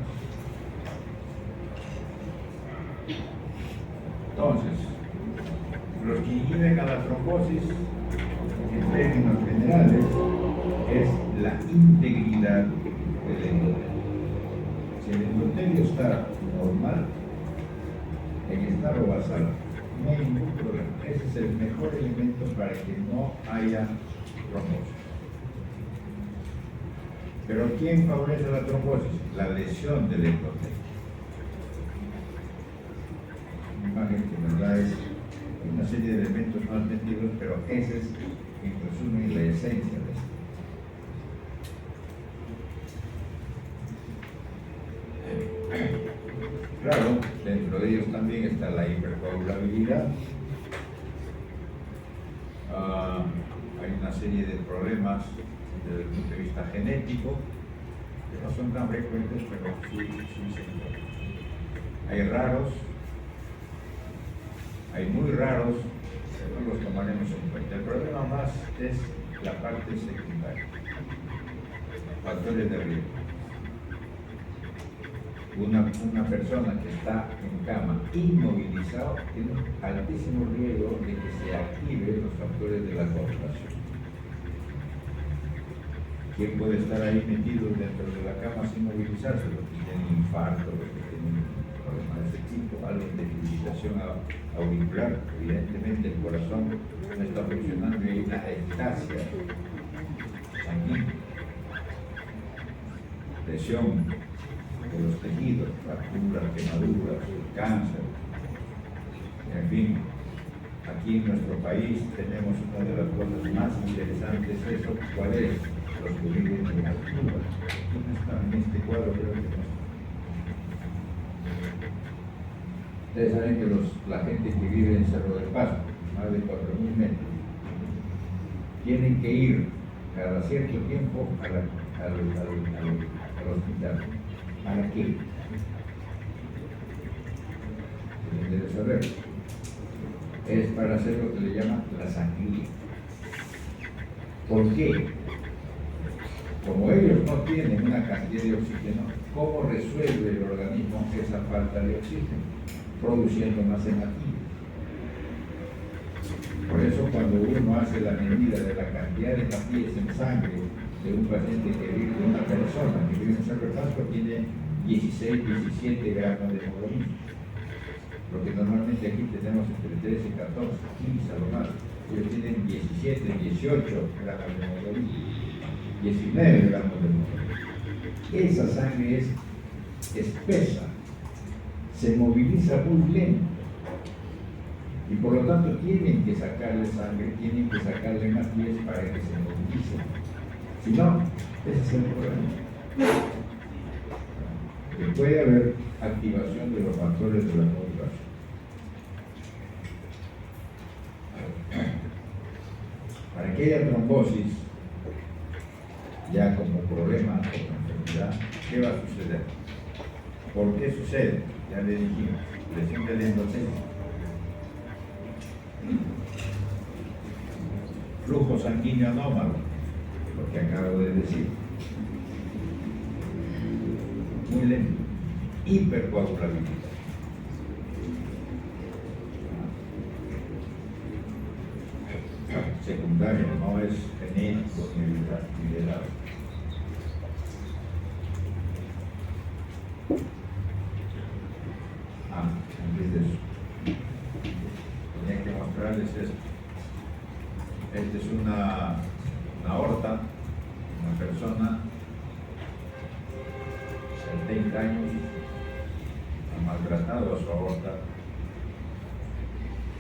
Entonces, los que inhiben a la trombosis, en términos generales, es la integridad del endotelio. Si el endotelio está normal, en estado basal, no hay ningún problema. Ese es el mejor elemento para que no haya trombosis. Pero ¿quién favorece la trombosis? La lesión del endotelio. Una imagen que nos da es una serie de elementos más metidos, pero ese es, en resumen, la esencia de esto. Claro, dentro de ellos también está la hipercoagulabilidad. Hay una serie de problemas desde el punto de vista genético que no son tan frecuentes, pero sí se encuentran. Hay raros, hay muy raros, que no los tomaremos en cuenta. El problema más es la parte secundaria, factores de riesgo. Una persona que está en cama inmovilizado tiene un altísimo riesgo de que se activen los factores de la coagulación. ¿Quién puede estar ahí metido dentro de la cama sin movilizarse? Los que tienen infarto, los que tienen problemas de ese tipo, algo de fibrilación auricular, evidentemente el corazón no está funcionando y hay una ectasia sanguínea, presión de los tejidos, fracturas, quemaduras, cáncer, en fin. Aquí en nuestro país tenemos una de las cosas más interesantes, eso, ¿cuál es? Los que viven en altura. ¿Quién está en este cuadro? Creo que no. Ustedes saben que la gente que vive en Cerro del Paso, más de 4.000 metros, tienen que ir cada cierto tiempo al hospital. ¿Para qué? Tienen que saber. Es para hacer lo que le llaman la sangría. ¿Por qué? Como ellos no tienen una cantidad de oxígeno, ¿cómo resuelve el organismo esa falta de oxígeno? Produciendo más hematina. Por eso cuando uno hace la medida de la cantidad de hematíes en sangre de un paciente que vive, de una persona que vive en Cerro del Paso, tiene 16, 17 gramos de hemoglobina. Lo que normalmente aquí tenemos entre 13, 14, 15 a lo más. Ellos tienen 17, 18 gramos de hemoglobina, 19 gramos de hemoglobina. Esa sangre es espesa, se moviliza muy lento. Y por lo tanto tienen que sacarle sangre, tienen que sacarle hematíes para que se movilice. Si no, ese es el problema. Que puede haber activación de los factores de la coagulación. Para que haya trombosis, ya como problema o como enfermedad, ¿qué va a suceder? ¿Por qué sucede? Ya le dijimos, lesión del endotelio. Flujo sanguíneo anómalo, lo que acabo de decir. Muy lento. Hipercoagulabilidad. Secundario, no es genético ni heredado. Antes de eso, tenía que mostrarles esto. Esta es una aorta, una persona, 70 años, ha maltratado a su aorta,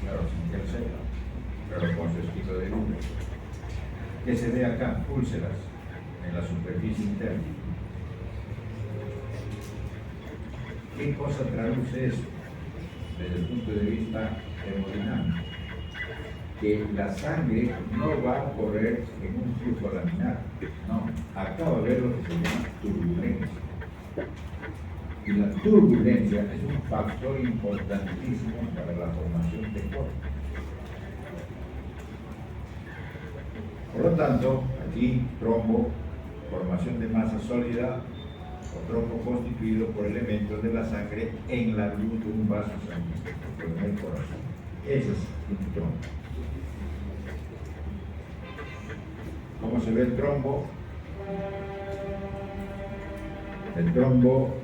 claro, sin que él sepa, pero con su estilo de vida. ¿Qué se ve acá? Úlceras en la superficie interna. ¿Qué cosa traduce eso desde el punto de vista hemodinámico? Que la sangre no va a correr en un flujo laminar, no, acá va a haber lo que se llama turbulencia. Y la turbulencia es un factor importantísimo para la formación de corte. Por lo tanto, aquí trombo, formación de masa sólida o trombo constituido por elementos de la sangre en la luz de un vaso sanguíneo, en el corazón. Ese es un trombo. ¿Cómo se ve el trombo? El trombo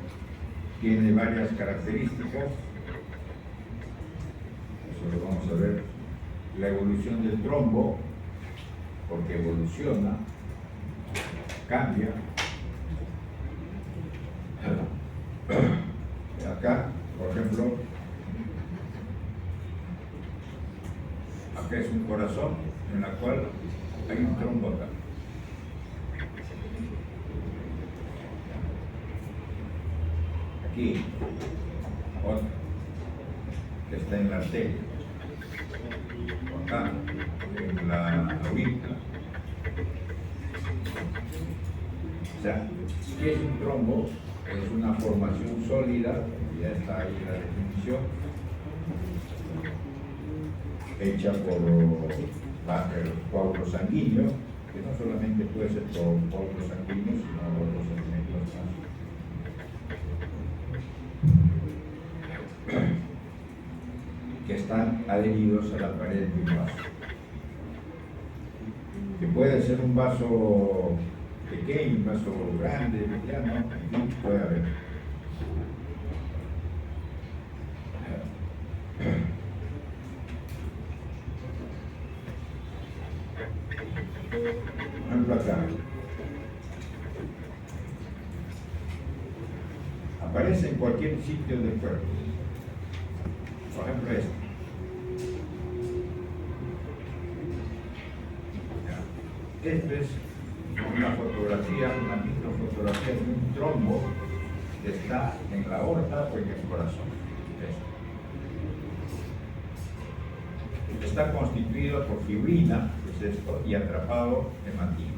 tiene varias características. Eso lo vamos a ver. La evolución del trombo, porque evoluciona, cambia. Acá, por ejemplo, acá es un corazón en la cual hay un trombo acá. Aquí, otro, que está en la arteria. Acá, en la aurícula. O sea, ¿qué es un trombo? Es una formación sólida, ya está ahí la definición, hecha por el coágulo sanguíneo, que no solamente puede ser por coágulo sanguíneo, sino otros elementos más, que están adheridos a la pared de un vaso. Que puede ser un vaso pequeño, un vaso grande, mediano, en fin, puede haber. Por ejemplo, acá aparece en cualquier sitio del cuerpo. Por ejemplo, este. Esto es una fotografía, una microfotografía de un trombo que está en la aorta o en el corazón. Está constituido por fibrina, que es esto, y atrapado hematina.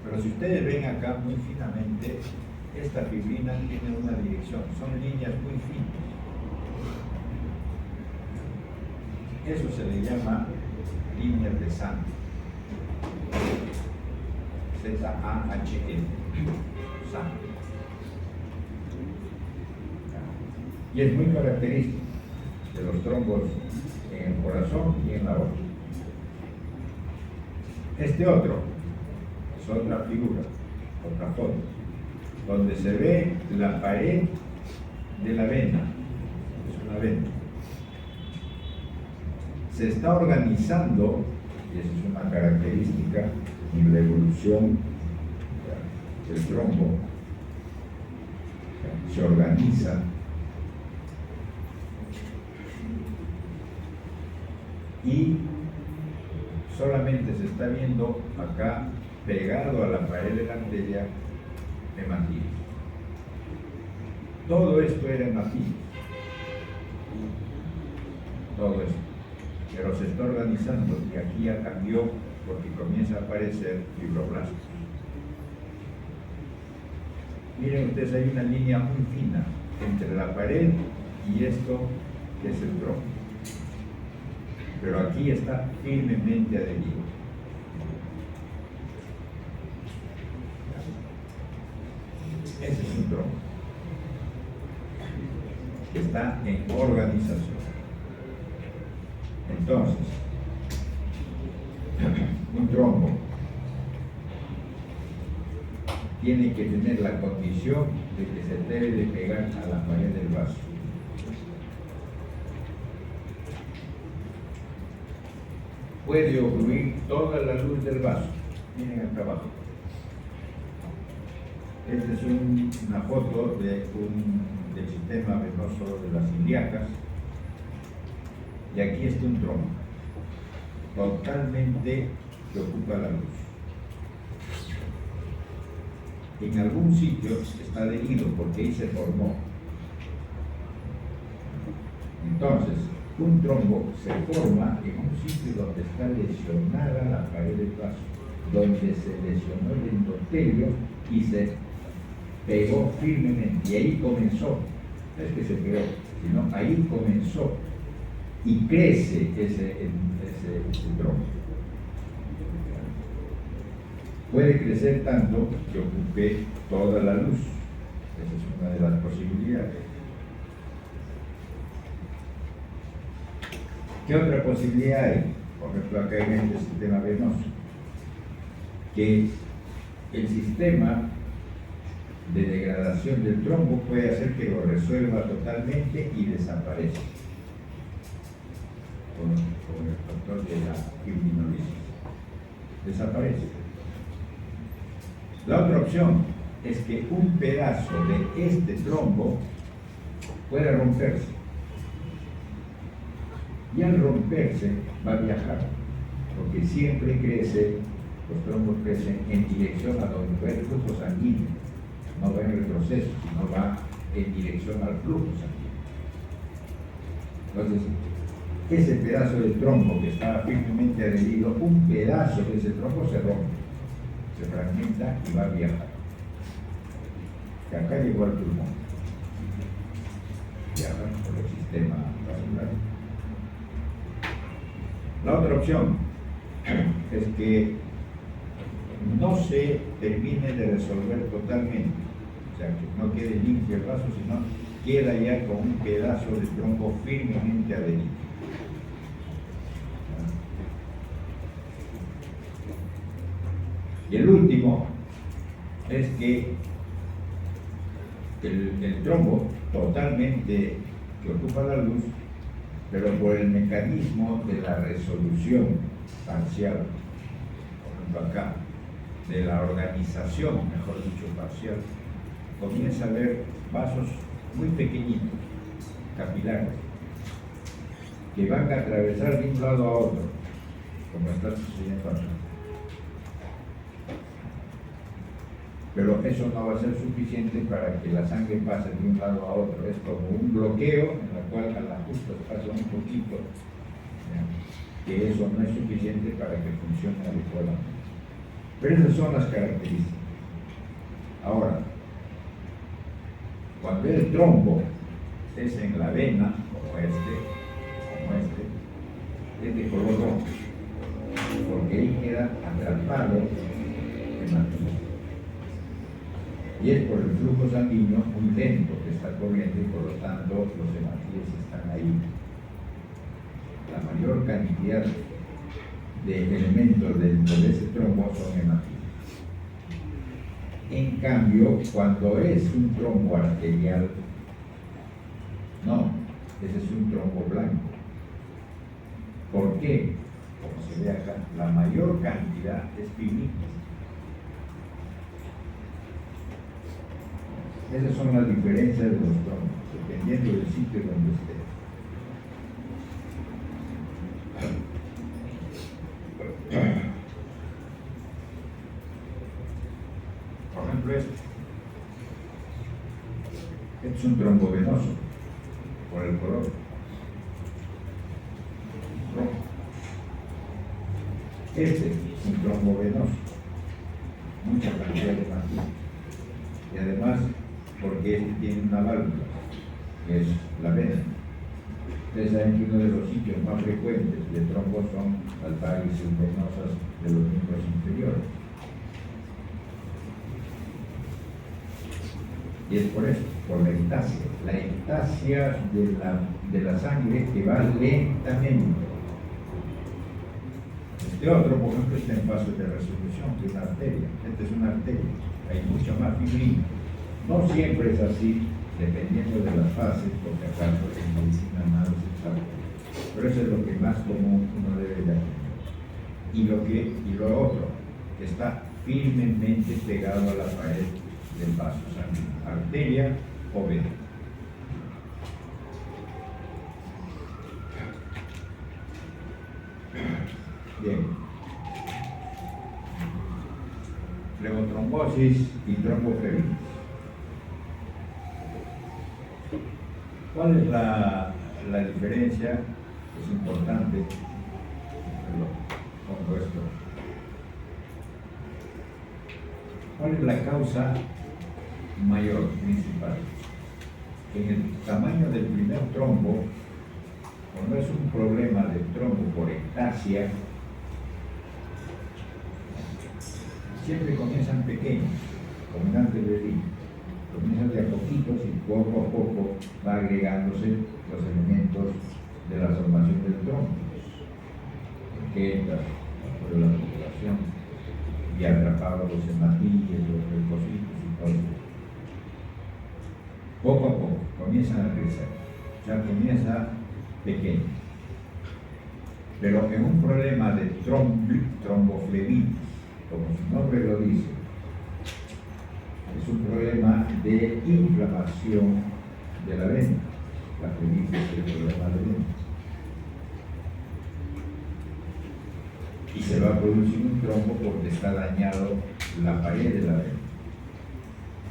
Pero si ustedes ven acá muy finamente, esta fibrina tiene una dirección, son líneas muy finas. Eso se le llama líneas de sangre. Z-A-H-N. Sangre. Y es muy característico de los trombos en el corazón y en la aorta. Este otro es otra figura, otra foto, donde se ve la pared de la vena. Es una vena. Se está organizando, y esa es una característica en la evolución del trombo, se organiza y solamente se está viendo acá pegado a la pared de la arteria hematina. Todo esto era hematina, todo esto. Pero se está organizando y aquí ya cambió porque comienza a aparecer fibroblastos. Miren ustedes, hay una línea muy fina entre la pared y esto que es el trombo. Pero aquí está firmemente adherido. Ese es un trombo que está en organización. Entonces, un trombo tiene que tener la condición de que se debe de pegar a la pared del vaso. Puede obstruir toda la luz del vaso. Miren acá abajo. Esta es una foto del sistema venoso de las ilíacas. y aquí está un trombo, totalmente que ocupa la luz. En algún sitio está adherido porque ahí se formó. Entonces, un trombo se forma en un sitio donde está lesionada la pared del vaso, donde se lesionó el endotelio y se pegó firmemente. Y ahí comenzó, no es que se pegó, sino ahí comenzó y crece ese trombo. Puede crecer tanto que ocupe toda la luz. Esa es una de las posibilidades. ¿Qué otra posibilidad hay? Por ejemplo, acá en este sistema venoso, que el sistema de degradación del trombo puede hacer que lo resuelva totalmente y desaparezca con el factor de la fibrinolisis. Desaparece. La otra opción es que un pedazo de este trombo pueda romperse. Y al romperse va a viajar, porque siempre crece, los trombos crecen en dirección a donde va el flujo sanguíneo, no va en retroceso, sino va en dirección al flujo sanguíneo. Entonces, ese pedazo de trombo que estaba firmemente adherido, un pedazo de ese trombo se rompe, se fragmenta y va a viajar. Que acá llegó al pulmón, viaja por el sistema vascular. La otra opción es que no se termine de resolver totalmente, o sea, que no quede limpio el vaso, sino queda ya con un pedazo de trombo firmemente adherido. Y el último es que el trombo totalmente que ocupa la luz, pero por el mecanismo de la resolución parcial, por ejemplo acá, de la organización, mejor dicho, parcial, comienza a haber vasos muy pequeñitos, capilares, que van a atravesar de un lado a otro, como está sucediendo acá. Pero eso no va a ser suficiente para que la sangre pase de un lado a otro. Es como un bloqueo en el cual a las justas pasa un poquito, que eso no es suficiente para que funcione adecuadamente. Pero esas son las características. Ahora, cuando el trombo es en la vena, como este, es de color rojo, porque ahí queda atrapado el hematoma. Y es por el flujo sanguíneo muy lento que está corriendo y por lo tanto los hematíes están ahí. La mayor cantidad de elementos dentro de ese trombo son hematíes. En cambio, cuando es un trombo arterial, no, ese es un trombo blanco. ¿Por qué? Como se ve acá, la mayor cantidad es fibrina. Esas son las diferencias de los trombos, dependiendo del sitio donde esté. Por ejemplo, este es un trombo venoso, por el color rojo. Este es un trombo venoso, mucha cantidad de hematía. Y además, porque este tiene una válvula, que es la vena. Ustedes saben que uno de los sitios más frecuentes de trombos son las varices venosas de los miembros inferiores. Y es por eso, por la ectasia de la sangre que va lentamente. Este otro, por ejemplo, está en fase de resolución, que es una arteria. Esta es una arteria, hay mucha más fibrina. No siempre es así, dependiendo de las fases, porque acaso en medicina nada se sabe. Pero eso es lo que más común uno debe de aprender. Y lo otro, que está firmemente pegado a la pared del vaso sanguíneo, arteria o vena. Bien. Flemotrombosis y tromboflebitis. ¿Cuál es la diferencia? Es importante. Pongo esto. ¿Cuál es la causa mayor, principal? En el tamaño del primer trombo, cuando es un problema de trombo por ectasia, siempre comienzan pequeños, como antes le dije. Comienzan de a poquitos y poco a poco va agregándose los elementos de la formación del trombo. Orquetas, apoyo de la populación, y atrapados los hematilles, los leucocitos y todo eso. Poco a poco comienzan a crecer, ya comienza pequeño. Pero en un problema de tromboflebitis, como su nombre lo dice, es un problema de inflamación de la vena. La flebitis es el problema de vena. Y se va a producir un trombo porque está dañado la pared de la vena.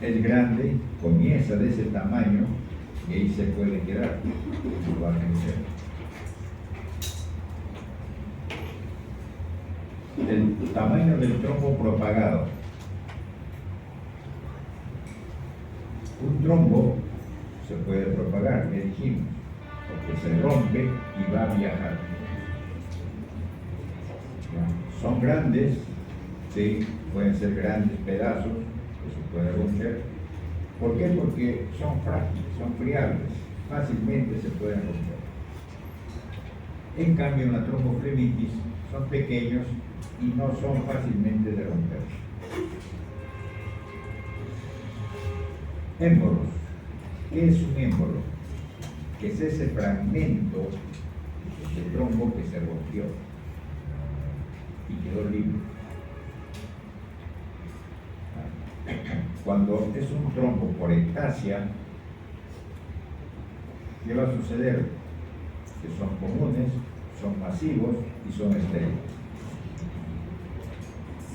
Es grande, comienza de ese tamaño y ahí se puede quedar, y va a crecer. El tamaño del trombo propagado. Un trombo se puede propagar, ya dijimos, porque se rompe y va a viajar. Son grandes, sí, pueden ser grandes pedazos que se pueden romper. ¿Por qué? Porque son frágiles, son friables, fácilmente se pueden romper. En cambio, en la tromboflebitis son pequeños y no son fácilmente de romper. Émbolos. ¿Qué es un émbolo? Que es ese fragmento de trombo que se rompió y quedó libre. Cuando es un trombo por ectasia, ¿qué va a suceder? Que son comunes, son masivos y son estériles.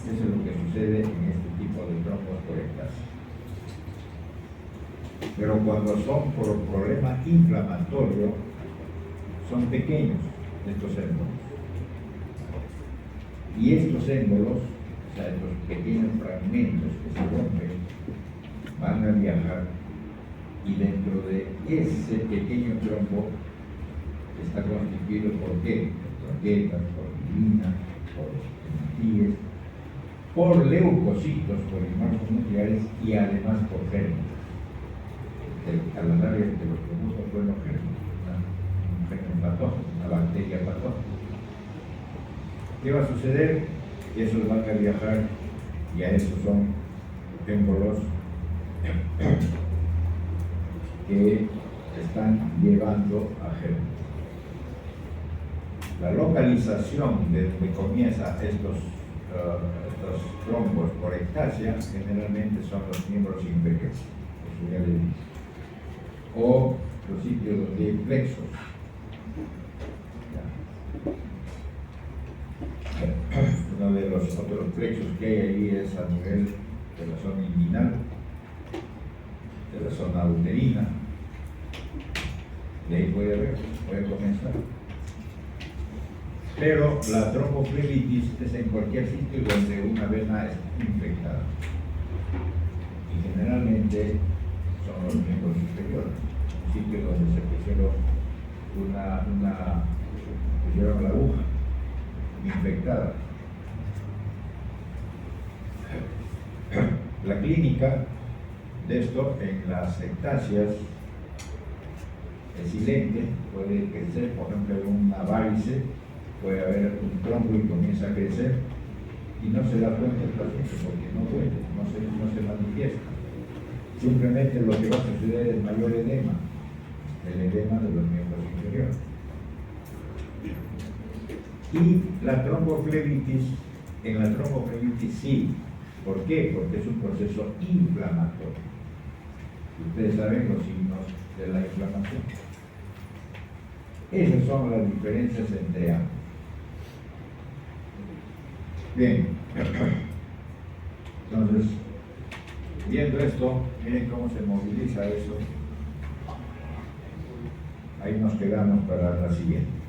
Eso es lo que sucede en este tipo de trombos por ectasia. Pero cuando son por problema inflamatorio, son pequeños estos émbolos. Y estos émbolos, o sea, estos pequeños fragmentos que se rompen, van a viajar y dentro de ese pequeño trombo está constituido por qué? Por plaquetas, por fibrina, por hematíes, por leucocitos, por infartos nucleares y además por gérmenes. A la larga de los productos buenos gérmenes, un germen patógeno, una bacteria patógena. ¿Qué va a suceder? Esos van a viajar y a esos son émbolos que están llevando a gérmenes. La localización de donde comienza estos trombos por ectasia generalmente son los miembros inferiores, eso ya le dije, o los sitios donde hay plexos. Uno de los otros plexos que hay ahí es a nivel de la zona inguinal, de la zona uterina, de ahí puede comenzar. Pero la tromboflebitis es en cualquier sitio donde una vena es infectada. Y generalmente son los miembros inferiores, un sitio donde se pusieron pusieron la aguja infectada. La clínica de esto en las ectasias es silente, puede crecer, por ejemplo, en una varice, puede haber un trombo y comienza a crecer y no se da cuenta el paciente porque no duele, no se manifiesta. Simplemente lo que va a suceder es mayor edema, el edema de los miembros inferiores. Y la tromboflebitis, en la tromboflebitis sí. ¿Por qué? Porque es un proceso inflamatorio. Ustedes saben los signos de la inflamación. Esas son las diferencias entre ambos. Bien. Entonces, viendo esto, miren cómo se moviliza eso. Ahí nos quedamos para la siguiente.